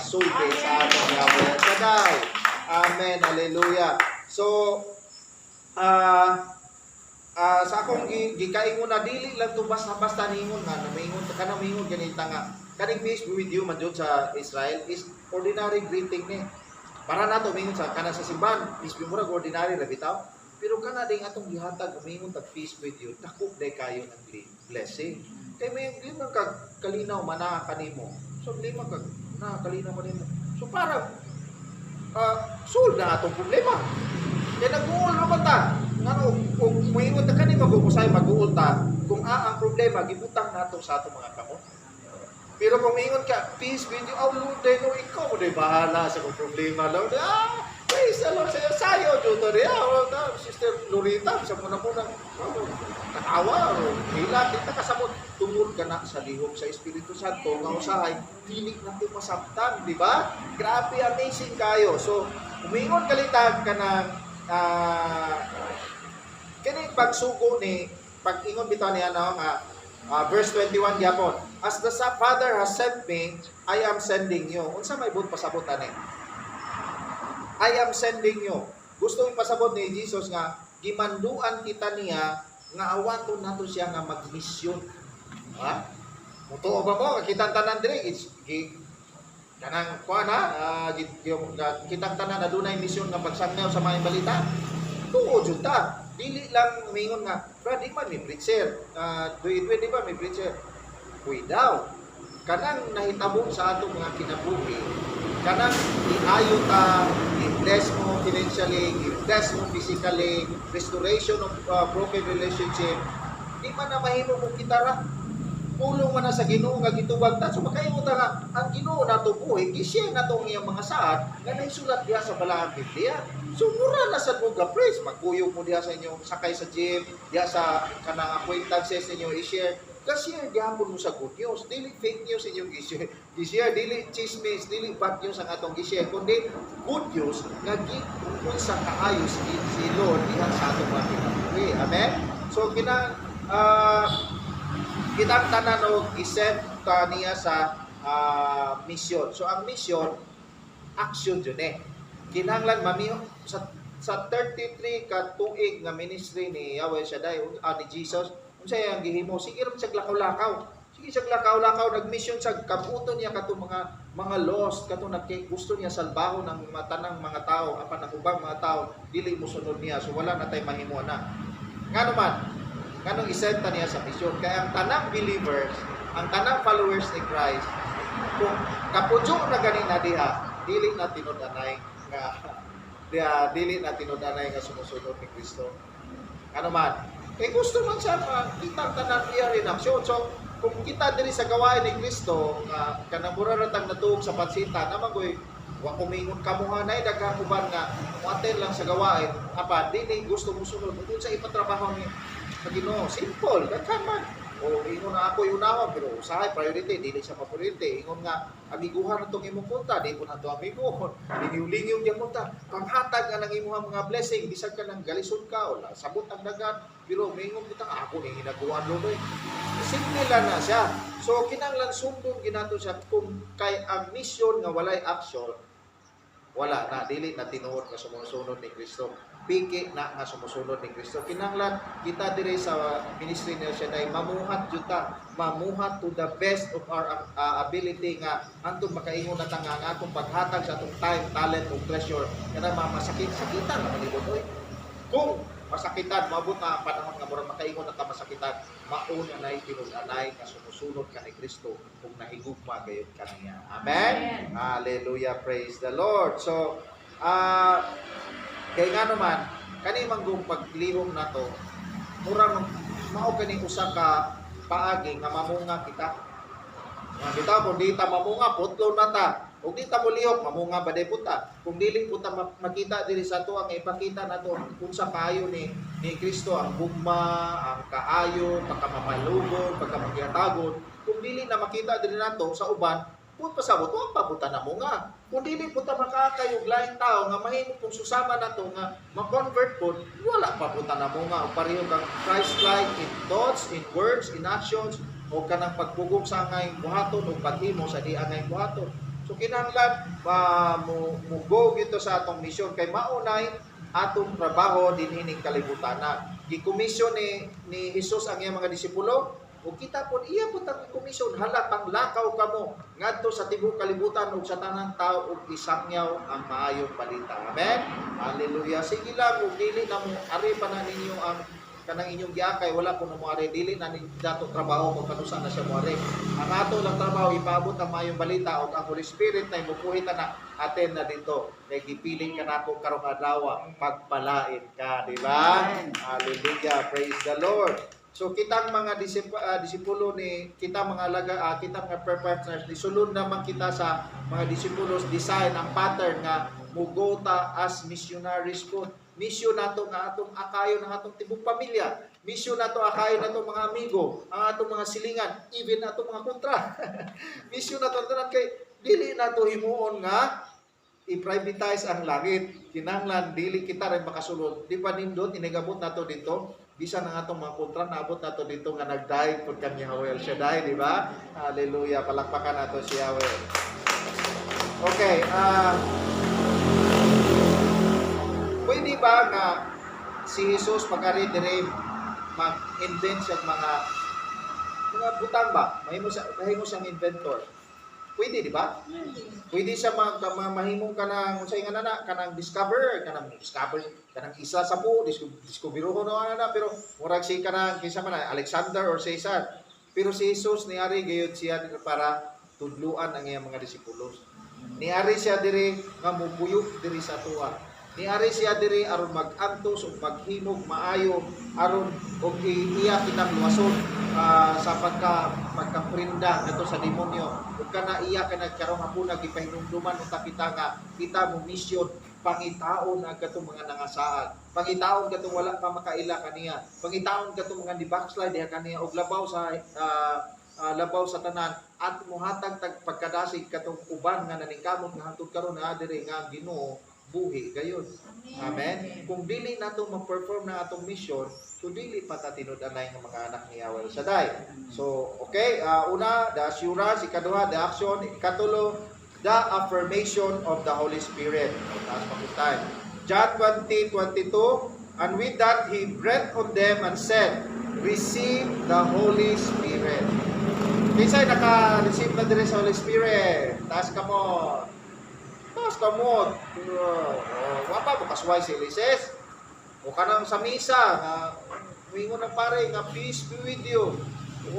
sulti sa atong Yahweh Shaddai. Amen. Hallelujah. So, sa akong gikaingon na dili lang to basta ningon nga namingon ka na mingon ganita nga kaning peace be with you man jud sa Israel is ordinary greeting ni. Para nato mingon sa kana sa simbahan, peace be mura ordinary ra bitaw. Pero kana ding atong gihatag mingon tag peace with you, dako day kayo ng blessing. Kay may lima kag kalinaw mana kanimo. So lima kag na kalinaw kanimo. So para solve na atong problema. Kaya nag-uul naman ta. Kung muingon ta kani mag-uusay, mag-uul ta. Kung ang problema, gibutang nato sa atong mga kamot. Pero kung muingon ka, peace with you, Lord, no, ikaw mo bahala sa kong problema. Lord, praise the Lord, sayo, juto rin. Sister Lorita, sa muna po ng katawa o hila, kita kasabot, tungod ka na sa lihok sa Espiritu Santo, nga usahay, dili natin masabtan, di ba? Grabe, amazing kayo. So, umingon kalitag ka ng kini pagsugo ni, pag-ingon bitaw niya nga, verse 21 yapon, as the Father has sent me, I am sending you. Unsa may bud pasabotan ni? I am sending you. Gusto ipasabot ni Jesus nga gimanduan kita niya nga awaton nato siya nga magmisyon. Ha? Mutuo ba mo kitang tanan diri kanang kuan ha kitang tanan adunay misyon nga pagsangyaw sa mga balita. Tuo jud ta. Dili lang mingon nga, "Brad, di man may preacher. Duy-duy di ba may preacher?" Kuy daw. Kanang nahitabong sa atong mga kinabuhi, kanang iayo ta, i-bless mo financially, i-bless mo physically, restoration of broken relationship, di man na mahimo mo kitara. Pulong man na sa Ginoo nga gitubag ta. So makaingon ta nga ang Ginoo nato buhi, gi-share nato ang iyang mga saad nga naisulat diha sa balaang Biblia. So mura na sa mga praise, magkuyog mo diha sa inyo sakay sa jeep, diha sa kanang acquaintances ninyo i-share. Kasi gihapon mo sa good news, dili fake news inyong i-share, dili chismis, dili bad news ang atong i-share, kundi good news nga gitungkol sa kaayos si Lord diha sa atong mga kinabuhi. Amen? So kitang tanan og isent niya sa mission. So ang mission, action yun eh. Kinahanglan mamiho sa 33 ka tuig nga ministry ni Yahweh Shaddai ni Jesus. Unsay ang gihimo? Sige ra siya lakaw-lakaw. Sige siya lakaw-lakaw, nag-mission sa kabuton niya katong mga lost, katong gusto niya salbahon ang tanang mga tao, apan ang ubang mga tao dili mo sunod niya. So wala na tay mahimo na. Ngano man, nganong isenta niya sa mission? Kaya ang tanang believers, ang tanang followers ni Christ, kung kapudyo na ganina diha, dili na tinud-anay nga dili na tinud-anay nga sumusunod ni Kristo. Ano man, gusto man siya kitang tanan iya in action. So kung kita diri sa gawain ni Kristo nga kanang muraratang natuog sa pansita naman koy wa kumingon kamuhanay daghang uban nga muaten lang sa gawain apa dili gusto mo sunod kung sa ipatrabaho ni sa Ginoo. Simple, daghan man. O ingon na ako unahon pero usahay priority dili sa priority. Ingon nga amiguhan natong imong punta, di po nato amiguhon. Lingiw-lingiw gyud punta. Panghatag nga nang imong mga blessing bisag ka nang galisod ka o sabot ang dagat. Pero mingon kita ako ni hinaguan loy. Simple lang na siya. So kinahanglan sundon ginato siya kung kay ang mission nga walay action, wala na, dili na tinuod nga sumusunod ni Kristo. Piki na nga sumusunod ni Kristo. Kinahanglan kita dire sa ministry niya siya dahil mamuhat juta, mamuhat to the best of our ability nga antong makaingon na tanga nga atong paghatag sa atong time, talent ug treasure kana masakit-sakitan na malibot oy. Kung masakitan, maabot na panahon nga murag makaingon na ta masakitan, mauna na tinud-anay nga sumusunod ka ni Kristo kung nahigugma gayud kaniya. Amen? Hallelujah, praise the Lord. So, kay nga naman, kani manggong paglihom na to, murang mao kani usa ka paagi nga mamunga kita. Nga kita kung di ta mamunga, putlo na ta. Kung di ta mulihok, mamunga ba puta. Kung dili po ta makita diri sa to ang ipakita nato kung sa kaayo ni Kristo ang gugma, ang kaayo, pagkamamalugon, pagkamagyatagon. Kung dili na makita diri nato sa uban, put pasabot wa pa puta na mo nga. Kung dili po ta makakayog laing tao nga mahimo kung susama nato nga ma-convert po, wala pa puta na mo nga. Pareho kang Christ-like in thoughts, in words, in actions, o kanang pagpugong sa angay buhaton o paghimo sa di angay buhaton. So kinahanglan mo go gito sa atong mission kay maunay atong trabaho dinhining kalibutan na. Gikomisyon ni Jesus ang iyang mga disipulo o kita po iya po tang komisyon hala pang lakaw kamo ngadto sa tibuok kalibutan ug sa tanang tao ug isangyaw ang maayong balita. Amen. Hallelujah. Sige lang ug dili na mo ari pa na ninyo ang kanang inyong giakay wala po na mo ari dili na ni dato trabaho kung kanusa na siya mo ari. Ang ato lang trabaho ipaabot ang maayong balita ug ang Holy Spirit na imupuhitan na aten na dito. Kay gipiling ka nako karong adlaw pagpalain ka, di ba? Hallelujah. Praise the Lord. So kitang mga disipulo ni kita mga kita mga partners disulod naman kita sa mga disipulos design ang pattern nga mugota as missionaries po. Misyon nato nga atong akayon ang atong tibok pamilya. Misyon nato akayon nato mga amigo, ang atong mga silingan, even atong mga kontra. Misyon nato tanan kay dili nato himuon nga i-privatize ang langit. Kinahanglan dili kita rin makasulod. Di pa nindot inigabot nato dito. Bisan ang atong mga kontra naabot nato dito nga nagdive pud kang Yahweh El Shaddai, di ba? Hallelujah, palakpakan nato si Yahweh. Okay, pwede ba nga si Jesus pag-ari dire mag-invent siya mga butang ba? Mahimo siyang inventor. Pwede, di ba? Pwede siya mahimong kanang unsay nga nana kanang discover kanang isa sa po discover ko na pero murag si kanang kinsa man Alexander or Caesar. Pero si Jesus niari gayud siya para tudluan ang iyang mga disipulos. Niari siya diri nga mubuyok diri sa tuwa. Niari siya diri aron mag-antos ug maghimog maayo aron og iya kitang luwason sa pagkaprinda nato sa demonyo. Ug kana iya kana karong hapon gipahinumduman unta kita mo mission pangitaon ang katong mga nangasaad. Pangitaon katong wala pa makaila kaniya. Pangitaon katong mga di-backslide diha kaniya og labaw sa tanan at muhatag tag pagkadasig katong uban nga naningkamot nga hangtod karon nga diri nga Ginoo buhi gayon. Amen. Kung dili nato ma-perform na atong mission, so dili pa ta tinud-anay nga mga anak ni Yahweh El Shaddai. So, okay, una, the assurance, ikaduha, the action, ikatulo, the affirmation of the Holy Spirit. Taas pakutay. John 20:22, and with that he breathed on them and said, receive the Holy Spirit. Kinsay naka-receive na dire sa Holy Spirit? Taas ka mo. Kamot, wapa mo kasway si Elises o kanang sa misa wingon ng pare nga peace be with you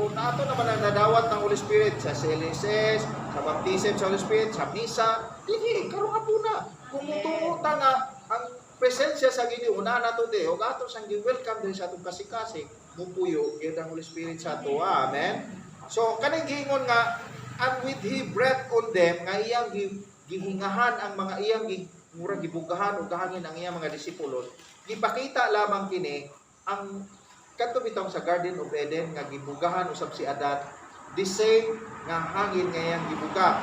o nato naman ang nadawat ng Holy Spirit sa Elises, sa baptism sa Holy Spirit, sa misa dili, karong hapuna kung mutuota nga ang presensya sa Ginoo una nato di o ato sang gi-welcome din sa atong kasik-kasik mupuyo gyud ang Holy Spirit sa ato. Amen. So kaning giingon nga and with he breathed on them nga iyang gihingahan ang mga iyang murag gibugahan ug kahangin ang iyang mga disipulos. Gipakita lamang kini ang kadto bitaw sa Garden of Eden nga gibugahan usab si Adan. The same nga hangin nga iyang gibuga.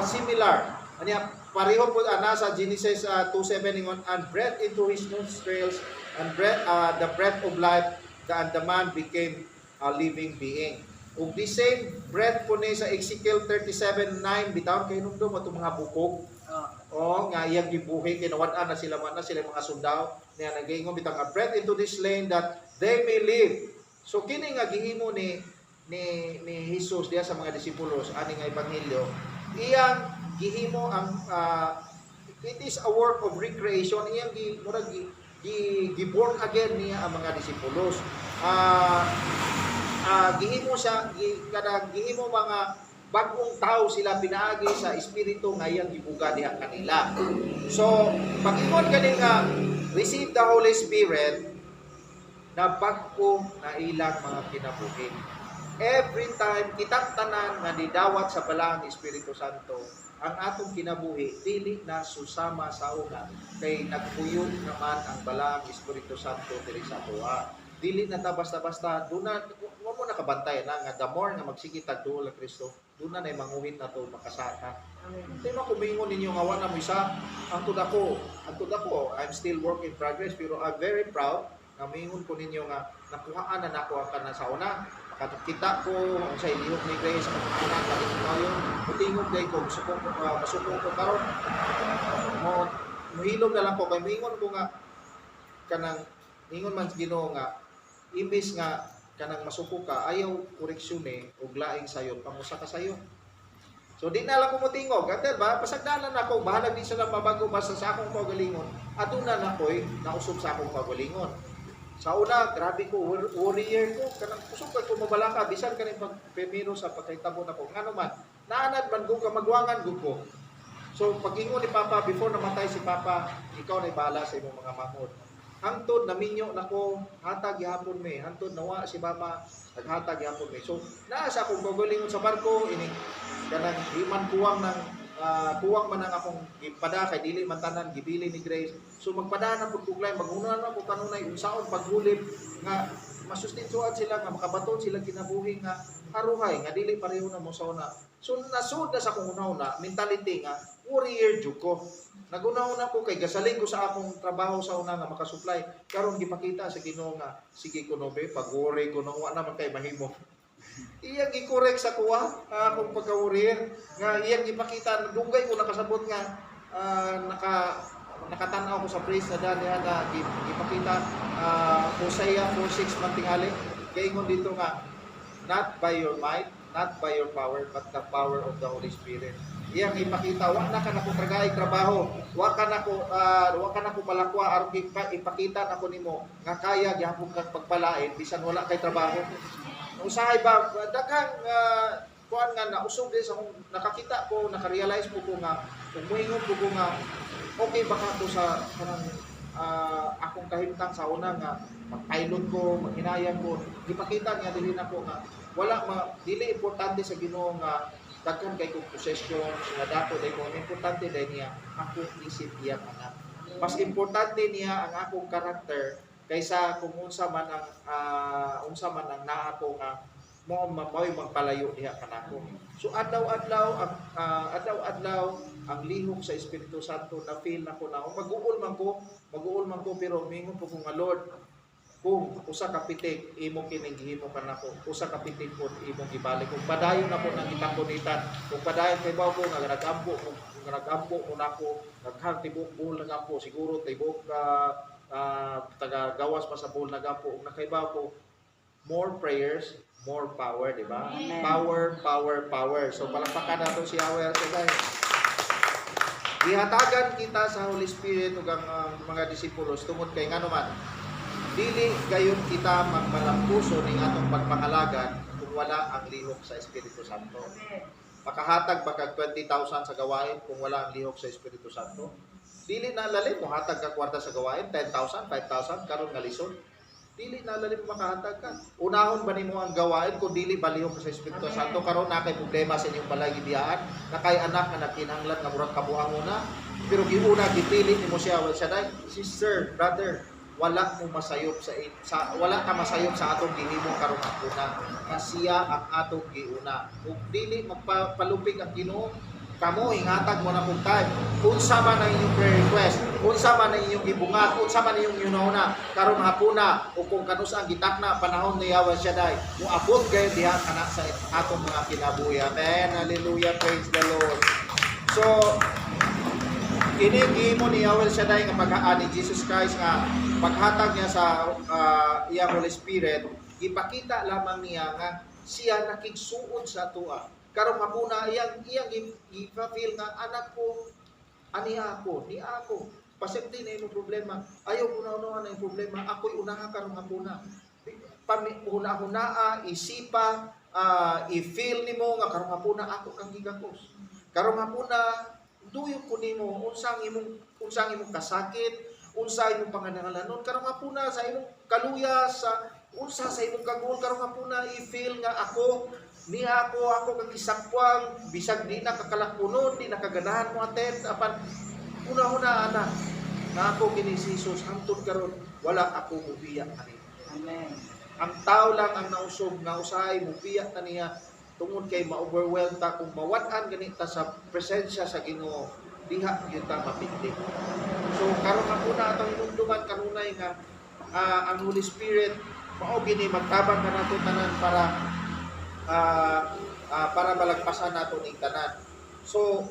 Similar. Anya pareho pud ana sa Genesis 2:7 ingon and breath into his nostrils and the breath of life and the man became a living being. Ug the same breath po ni sa Ezekiel 37:9 bitaw kay nungdom ato mga bukog. Nga iyang gibuhi kinawad-an na sila mga sundao niya nagaingon bitang a breath into this land that they may live. So kini nga gihimo ni Jesus diya sa mga disipulos ani nga ebanghelyo, iyang gihimo ang it is a work of recreation. Iyang murag giborn again niya ang mga disipulos. Gihimo siya gihimo mga bagong tao sila pinaagi sa espiritu nga iyang gibuga diha kanila. So pag-ingon kani nga receive the Holy Spirit na bag-o na ilang mga kinabuhi. Every time kitang tanan nga didawat sa balang Espiritu Santo, ang atong kinabuhi dili na susama sa una kay nagpuyog naman ang balang Espiritu Santo diri sa tuwa. Dili na ta basta-basta duna mo nakabantay na nga the more nga magsigit tagduol ang Kristo, duna na manguhit na to makasaka. Di ba kumingon ninyo nga wala mo isa ang tudako, I'm still work in progress pero I'm very proud nga mingon ko ninyo nga nakuhaan na nako ang kana sa una. Makita ko ang sa ilihok ni Grace sa pagkukunan kaling kayo, mutingog day ko, masukong ko karon. Muhilom na lang ko kay mingon ko nga kanang ingon man Ginoo nga imbis nga kanang masuko ka ayaw koreksyon ug laing sayo pamusa ka sayo. So di na lang ko mutingog katel ba pasagdanan ako bahala di sila mabago basta sa akong pagalingon aduna na koy nausog sa akong pagalingon. Sa una grabe ko warrior ko kanang usog ko mabalaka bisan kaning pagpemiro sa pagkahitabo nako ngano man naanad man ko ka magwangan gud ko. So pag-ingon ni Papa before namatay si Papa ikaw na bahala sa imong mga manghod. Hangtod naminyo nako hatag gihapon mi hangtod nawa si Mama naghatag gihapon mi. So naa sa akong pagalingon sa barko ini kanang himan kuwang ng kuwang man ang akong gipada kay dili man tanan gibili ni Grace. So magpadahan na pud kuglay, maghuna na ko kanunay unsaon paghulib nga masustentuhan sila nga makabaton sila kinabuhi nga haruhay nga dili pareho na mo sa una. So nasud na sa akong una mentality nga warrior jud ko. Naguna-una ko kay gasaling ko sa akong trabaho sa una nga makasupply. Karon gipakita sa Ginoo nga sige ko nobe pag-worry ko nang wa naman kay mahimo. Iyang gi-correct sa kuha akong pagka-warrior nga iyang gipakita dugay ko nakasabot nga nakatanaw ko sa praise na dali nga gipakita Hosea 4:6 man tingali kay ingon dito nga not by your might, not by your power, but the power of the Holy Spirit. Iyang ipakita wa na ka nako tragay trabaho, wa ka nako palakwa aron ipakita nako nimo nga kaya gyapon kag pagpalain bisan wala kay trabaho. Usahay ba daghang kuan nga nausog din sa akong nakakita ko, naka-realize ko nga umuingon ko nga okay ba ka to sa kanang akong kahimtang sa una nga mag-pilot ko, maghinayang ko, ipakita niya dili nako nga dili importante sa Ginoo nga daghan kay kong possession nga dato day ko importante day niya ako isip iya anak. Mas importante niya ang akong karakter kaysa kung unsa man ang naa ko nga mo magpalayo diha kanako. So adlaw-adlaw ang lihok sa Espiritu Santo na feel nako na mag-uul man ko pero mingon po ko nga Lord kung usa ka pitik imong kining gihimo kanako, usa ka pitik pod imong gibalik. Kung padayon na po nang itangkonitan, kung padayon kay bawo ko nga nagampo ko nako, naghang tibok buhol nagampo, siguro tibok taga gawas pa sa buhol nagampo, ug nakaibaw ko more prayers, more power, di ba? Power. So palakpakan nato si Yahweh so guys. Gihatagan kita sa Holy Spirit ug ang mga disipulos tungod kay ngano man dili gayon kita magmalampuso ning atong pagpangalagan kung wala ang lihok sa Espiritu Santo. Makahatag ba kag 20,000 sa gawain kung wala ang lihok sa Espiritu Santo? Dili na lalim mo hatag ka kwarta sa gawain 10,000, 5,000 karon nga lisod. Dili na lalim makahatag ka. Unahon ba nimo ang gawain kung dili ba lihok sa Espiritu Santo? Karon na kay problema sa inyong balay gibiyaan, na kay anak nga nagkinahanglan nga murag kabuangona, pero giuna gipili nimo siya wala siya dai. Sister, brother, wala mo masayop wala ka masayop sa atong gihimo karon akuna nga siya ang atong giuna ug dili magpalupig ang Ginoo kamo ingatag mo na pug time unsa man ang inyong prayer request, unsa man ang inyong gibungat, unsa man inyong yunahuna karon hapuna o kung kanus-ang gitakna panahon ni Yahweh Shaddai mo abot gayud diha kana sa atong mga kinabuhi. Amen, hallelujah, praise the Lord. So kinigimo ni Yahweh Shaddai nga paghaan ni Jesus Christ nga paghatag niya sa iyang Holy Spirit, ipakita lamang niya nga siya nakigsuod sa tua. Karong hapuna iyang i-feel nga anak ko ani ako, ni ako. Pasipti na imong problema. Ayaw una-unahan na yung problema. Ako'y unahan karong hapuna. Una-hunaa, isipa, i-feel nimo nga karong hapuna ako kang gigakos. Karong hapuna duyo ko nimo unsang imong kasakit, unsa imong panganahanglanon karong hapuna sa imong kaluya sa unsa sa imong kagul karong hapuna i-feel nga ako kang gisakwang bisag di na kakalakunon, di nakaganahan mo attend apan una-una ana na ako kini si Jesus hangtod karon wala ako mubiyak ani. Amen. Ang tao lang ang nausog nga usahay mubiyak ta niya tungod kay ma-overwhelm ta kung mawat-an ganita sa presensya sa Ginoo diha gyud ta mapindi. So karon ako na atong hinumduman kanunay nga ang Holy Spirit mao gini magtabang ka nato tanan para malagpasan nato ning tanan. So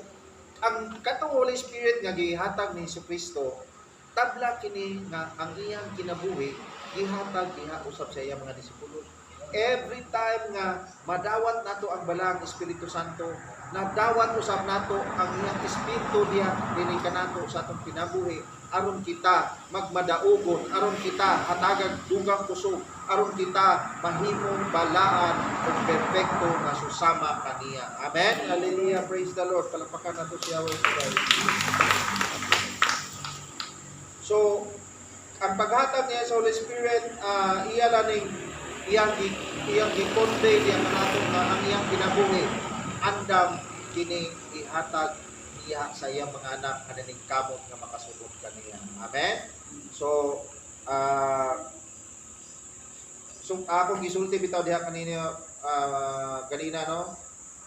ang katong Holy Spirit nga gihatag ni Jesucristo tabla kini nga ang iyang kinabuhi gihatag diha usab sa iyang mga disipulo. Every time nga madawat nato ang balang Espiritu Santo, nadawat usab nato ang iyang espiritu diha dinhi kanato sa atong kinabuhi aron kita magmadaugon, aron kita hatagag dugang kusog, aron kita mahimong balaan ug perpekto nga susama kaniya. Amen. Hallelujah. Praise the Lord. Palakpakan nato si Yahweh. So, ang paghatag niya sa Holy Spirit, iya laning iyang gikonde diya nato nga ang iyang kinabuhi andam kini ihatag iya sa iyang mga anak kanining kamot nga makasulod kaniya. Amen. So akong gisulti bitaw diha kanina ganina no.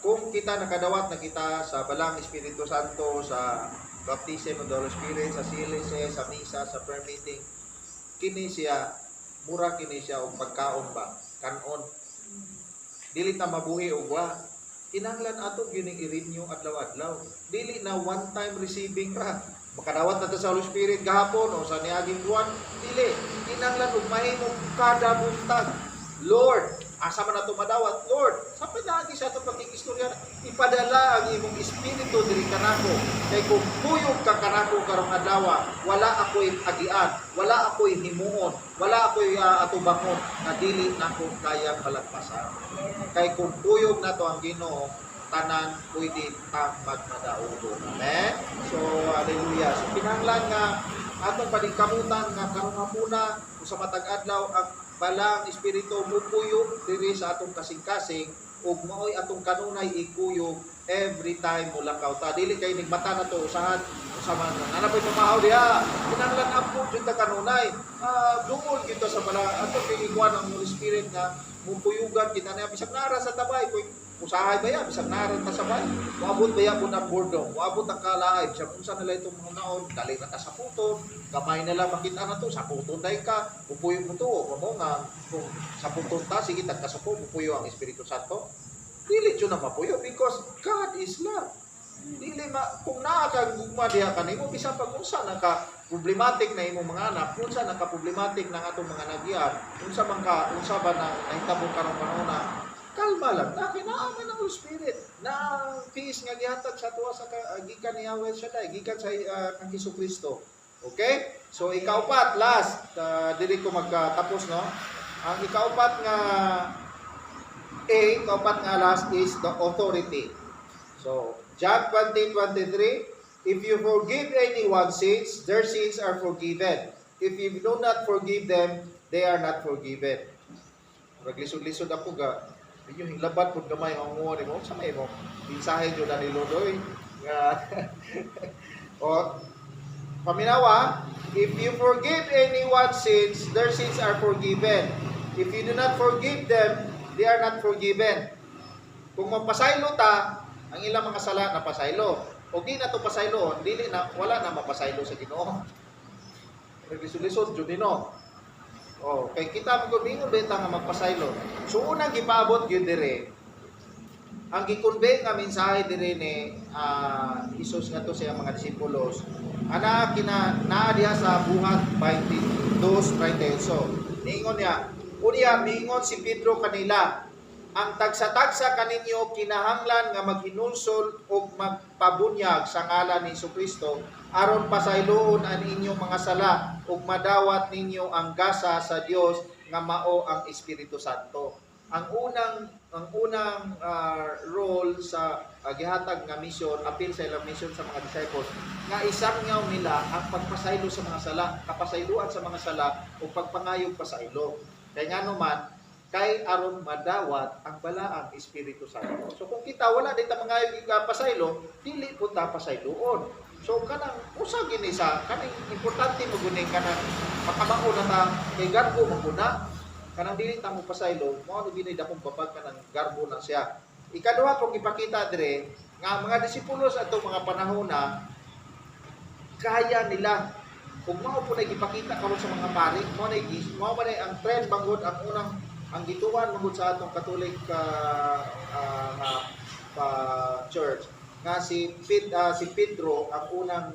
Kung kita nakadawat na kita sa balang Espiritu Santo, sa baptism of the Holy Spirit, sa silise, sa misa, sa prayer meeting, kini siya, mura kini siya o pagkaon ba? Kanon. Dili ta mabuhi og wa. Kinahanglan ato gining i-renew adlaw-adlaw. Dili na one time receiving ra. Makadawat na ta sa Holy Spirit gahapon o sa niaging buwan, dili. Kinahanglan og mahimong kada buntag. Lord, asa man ato madawat? Lord, sa pinagi sa ato pakikistorya, ipadala ang imong espiritu diri kanako. Kay kung puyog ka kanako karong adlaw, wala ako'y agian, wala ako'y himuon, wala ako'y atubangon na dili nako kaya palagpasan. Kay kung puyog na to ang Ginoo, tanan pwede ta magmadaulo. Amen. So hallelujah. So kinahanglan nga atong paningkamutan nga karong hapuna sa matag adlaw ang balang espiritu mupuyog diri sa atong kasing-kasing ug maoy atong kanunay ikuyog every time mula ta. Dili kay nigmata na to usahan usaman ana pay pamahaw diha. Kinahanglan ampo jud ta kanunay. Dungol kita sa balang atong giingwan ang Holy Spirit nga mupuyugan kita na bisag nara sa tabay kay usahay ba ya bisag nara ta sa bay. Moabot ba ya pud ang bordong, moabot ang kalaay bisag unsa nila itong mga naon, dali na ta sa puton, gamay na lang makita na to sa puton day ka, pupuyog mo to o mo nga kung sa puton ta sige tag kasupo pupuyo ang Espiritu Santo. Dili jud na mapuyo because God is love. Dili kung naa ka gugma diha kanimo bisan pag unsa naka problematic na imong mga anak, unsa naka problematic ng atong mga nagyan, unsa ba na nahitabo karong panahon, kalma lang, nakinaaman ang Holy Spirit na peace nga gihatag sa tuwa sa gikan ni Yahweh Shaddai, gikan sa kang Jesucristo. Okay? So ikaupat last dili ko magtapos no. Ang ikaupat nga ikaupat nga last is the authority. So John 20:23, if you forgive anyone's sins, their sins are forgiven. If you do not forgive them, they are not forgiven. Raglisod-lisod ako ga. Inyo hinglabat pud gamay ang mo ni mo sa may mo. Mensahe jud ani Lodoy nga o paminawa, if you forgive anyone's sins, their sins are forgiven. If you do not forgive them, they are not forgiven. Kung mapasaylo ta, ang ilang mga sala napasaylo. O di na to pasaylo, dili na wala na mapasaylo sa Ginoo. Naglisod-lisod jud dino. Oh, kay kita magmingon benta nga magpasaylo. So unang gipaabot gyud dire. Ang gi-convey nga mensahe dire ni Hesus ngadto sa mga disipulos. Ana naa diha sa buhat 22:38. Ningon niya, unya mingon si Pedro kanila, ang tagsa-tagsa kaninyo kinahanglan nga maghinulsol o magpabunyag sa ngalan ni Jesucristo aron pasayloon ang inyong mga sala ug madawat ninyo ang gasa sa Dios nga mao ang Espiritu Santo. Ang unang role sa gihatag nga mission, appeal sa ilang mission sa mga disciples, nga isang ngaw nila ang pagpasaylo sa mga sala, kapasayloan sa mga sala ug pagpangayog pasaylo. Kaya nga naman, kay aron madawat ang balaang Espiritu Santo. So kung kita wala dito mangayog pasaylo, dili pud ta pasayloon. So kanang usa gini sa kaning importante mo guning kanang makamao na ta kay garbo mo guna. Kanang dili ta mo pasaylo, mao ni binay dakong babag kanang garbo na siya. Ikaduha kung ipakita dire nga mga disipulos atong mga panahon na kaya nila kung mao po na ipakita karon sa mga pari, mao na ang trend bangod ang unang ang gituan mangod sa atong Catholic church nga si Pedro ang unang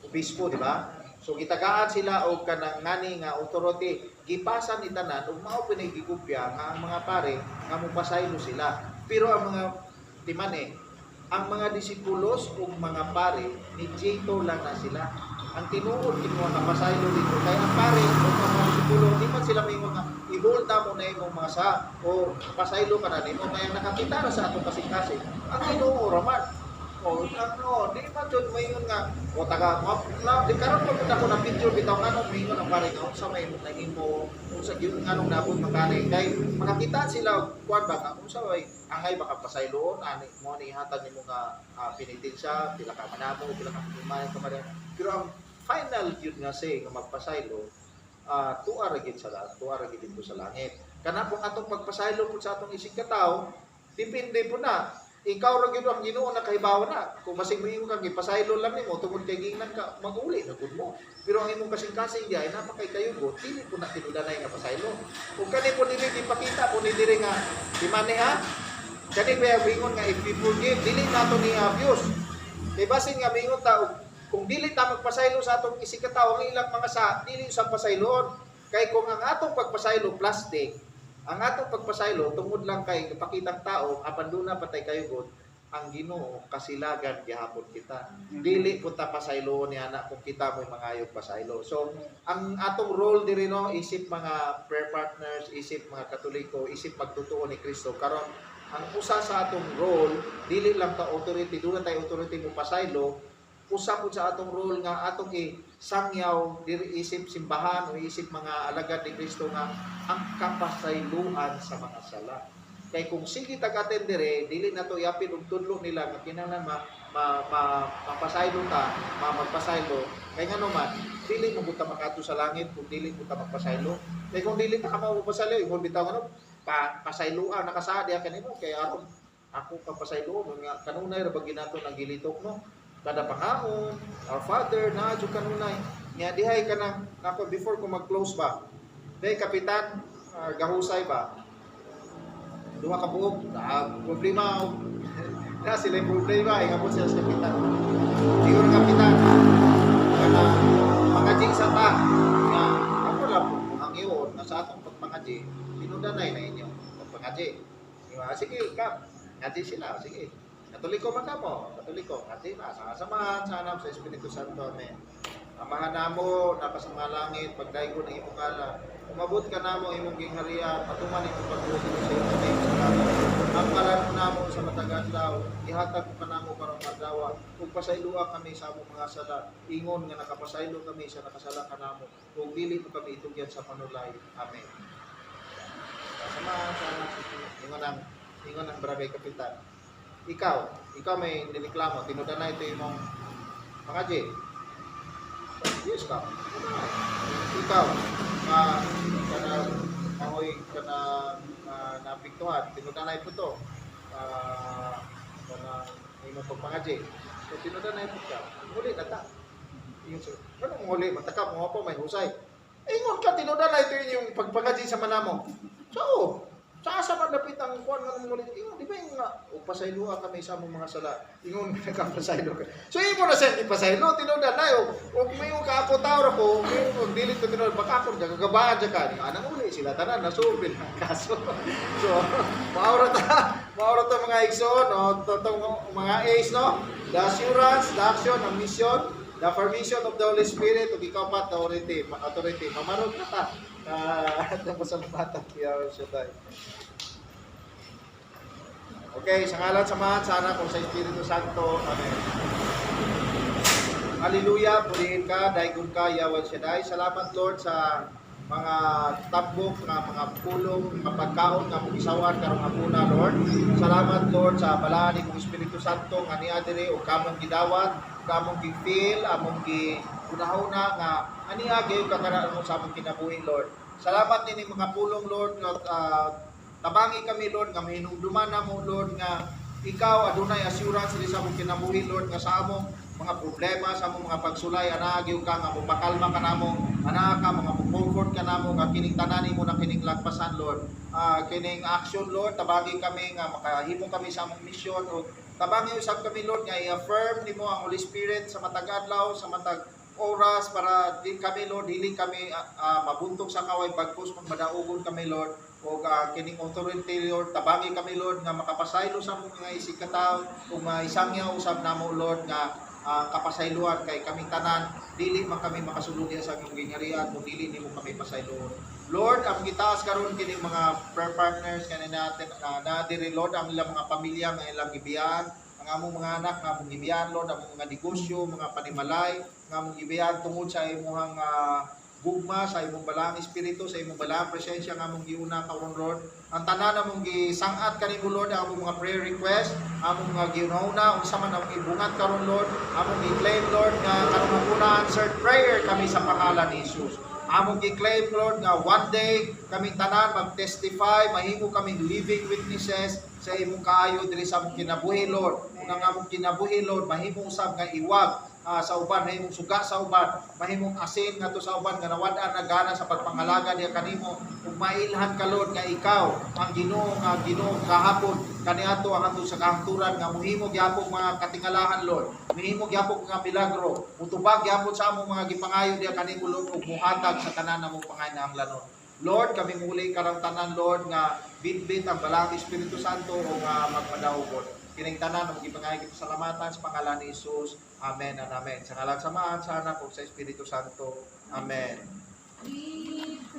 obispo, di ba? So gitagaan sila og kanang ngani nga authority, gipasan ni tanan ug mao pinagigupya nga ang mga pare nga mopasaylo sila. Pero ang mga ang mga disipulos ug mga pare ni Jito lang na sila. Ang tinuod kinuha nga pasaylo dito kay ang pare ug mga disipulo di man sila may mga ibolta mo na imong mga sa o pasaylo ka na nimo kaya nakakita na sa atong kasing-kasing ang Ginoo raman. O ano, di man jud moingon nga o taga na di karon pag ako na picture bitaw ngano moingon ang pare nga sa may nahimo unsa gyud nganong nabot makani kay makakita sila kuan ba nga unsa way angay baka pasayloon ani mo ni hatag nimo nga pinitin siya pila ka manamo pila ka kumain ka man pero ang final gyud nga say nga magpasaylo tuwa ra gid sa lahat tuwa ra gid dito sa langit kana pong atong pagpasaylo pud sa atong isig ka tawo depende po na ikaw ra gyud ang Ginoo na kahibawan na kung masig moingon kang ipasaylo lang nimo tungod kay gingnan ka mag-uli na gud mo pero ang imong kasing-kasing di ay napakay kayugot dili po na tinudanay nga pasaylo ug kani po dili ipakita po ni diri nga di maneha kani ba ingon nga if we forgive dili nato ni abuse kay basin nga mingon ta kung dili ta magpasaylo sa atong isig ka tawo ang ilang mga sa dili sa pasayloon kay kung ang atong pagpasaylo plastic ang atong pagpasaylo tungod lang kay ipakitang tao apan duna patay kayo god ang Ginoo kasilagan gihapon kita dili pud ta pasaylo ni ana kung kita mo'y mangayog pasaylo so ang atong role diri no isip mga prayer partners isip mga Katoliko isip pagtutuo ni Kristo karon ang usa sa atong role dili lang ta authority duna tay authority mo pasaylo usa pud sa atong role nga atong sangyaw diri isip simbahan o isip mga alagad ni Kristo nga ang kapasayloan sa mga sala. Kay kung sige tag-attend dire, dili na to iapin og tudlo nila nga kinahanglan mapasaylo ta, magpasaylo. Kay ngano man, dili mo buta makato sa langit kung dili mo ta magpasaylo. Kay kung dili ta ka magpasaylo, ingon bitaw ngano pasayloan nakasaad ya kanimo kay aron ako papasaylo nga kanunay ra ba ginato nang gilitok no. Kada pangahon, our Father, na adyo kanunay. Nga dihay ka nang, ako before ko mag-close ba, dihay kapitan, gahusay ba, duha ka buok, problema, na sila yung problema, ingapon sila sa kapitan. Tingin ng kapitan, kana, mangajing sa ta, nga, ako lang po, ang iyon, na sa atong pagpangaji, pinudanay na inyo, pagpangaji. Sige, kap, ngaji sila, sige. Katoliko man kamo, Katoliko, ngati na, samahan sa anam sa Espiritu Santo, amen. Amahan namo, napa sa mga langit, pagdaigo ng imong ala, umabot ka namo imong gingharian, patuman imong pagbuti sa iyong name sa langit. Ang kalan mo namo sa matagadlaw, ihatag ka namo karong adlaw, ug pasaylua kami sa among mga sala, ingon nga nakapasaylo kami sa nakasala ka namo, ug dili mo kami itugyan sa panulay. Amen. Samahan sa anam sa Espiritu, ingon ang barangay kapitan. Ikaw may nireklamo, tinudan na ito yung mga J. Yes ka. Ikaw, kanang napiktuhan, tinudan na ito to. Kanang imong pagpangaji. So tinudan na ito ka. Muli na ta. Anong muli? Matakap mo po, may husay. Ingon ka, tinudan na ito yung pagpangaji sa manamo. So, sa man dapit ang kuan nga muli. Ingon di ba yung nga pasaylo kami sa among mga sala. Ingon ka pasaylo ka. So imo na sa ipasaylo tinudan na yo. Og may ka ako tawra ko, kung dili to tinudan baka ako gagabaan ja ka. Anang uli sila tanan nasulbil ang kaso. So maura ta mga igsoon no, totong mga A's no. The assurance, the action, the mission, the permission of the Holy Spirit ug ikaw pa authority. Mamarog na ta. Tapos ang bata kaya siya tayo. Okay, sa ngalan samahan sana kung sa Espiritu Santo. Amen. Hallelujah, purihin ka, daigong ka, Yahweh Shaddai. Salamat Lord sa mga tambok, mga pulong, mga pagkaon, nga mong isawan, karong hapuna Lord. Salamat Lord sa balaan ng Espiritu Santo, nga niya dire, o kamong gidawat, kamong gi-feel, among gi-unahuna, nga aniya, gayon kakaraan mo sa among kinabuhi Lord. Salamat din mga pulong Lord, tabangi kami Lord, nga mahinumduman na mo Lord, nga ikaw adunay assurance sa among kinabuhi Lord, nga sa among mga problema, sa among mga pagsulay, anagyo ka, nga mapakalma ka namo, anaka, mga comfort ka namo, nga kining tanani mo na kining lagpasan Lord. Kining action Lord, tabangi kami, nga makahimo kami sa among mission, o tabangi usab kami Lord, nga i-affirm nimo ang Holy Spirit sa matag adlaw, sa matag oras para din kami Lord, dili kami mabuntog sa kaway bagkus kung madaugon kami Lord, o kining authority Lord, tabangi kami Lord nga makapasaylo sa mga isikataw o isangyaw usab namo Lord nga kapasayloan kay kaming tanan, dili man kami makasulugya sa imong gingharian kung dili nimo kami pasayloon. Lord, ang gitaas karon kining mga prayer partners kanin natin na diri Lord, ang ilang mga pamilya nga ilang gibiyaan, ang ang among mga anak nga among gibiyan Lord, among mga negosyo, mga panimalay nga among gibiyan tungod sa imong gugma, sa imong balang espiritu, sa imong balang presensya nga among giuna karon Lord. Ang tanan among gisangat kanimo Lord, ang among mga prayer request, among mga giunahuna unsa man among ibungat karon Lord, among gi-claim Lord nga kanang una answered prayer kami sa pangalan ni Jesus. Among gi-claim Lord nga one day kami tanan mag-testify, mahimo kaming living witnesses sa imong kaayo diri sa among kinabuhi Lord. Unang among kinabuhi Lord, mahimo usab nga iwag sa uban, mahimong suga sa uban, mahimong asin nga to sa uban nga nawad-an na gana sa pagpangalaga niya kanimo, ug mailhan ka Lord nga ikaw ang Ginoo kahapon kaniadto ang ato sa kahangturan nga mohimo gyapon mga katingalahan Lord, mohimo gyapon nga milagro, mutubag gyapon sa among mga gipangayo diha kanimo Lord ug muhatag sa tanan namong panginahanglanon. Lord, kami muli karang tanan Lord nga bitbit ang balang Espiritu Santo o nga magpadaugon. Kining tanan ang gipangay kita salamatan sa pangalan ni Jesus. Amen and amen. Sa ngalan sa Ama, sa Anak ug sa Espiritu Santo. Amen.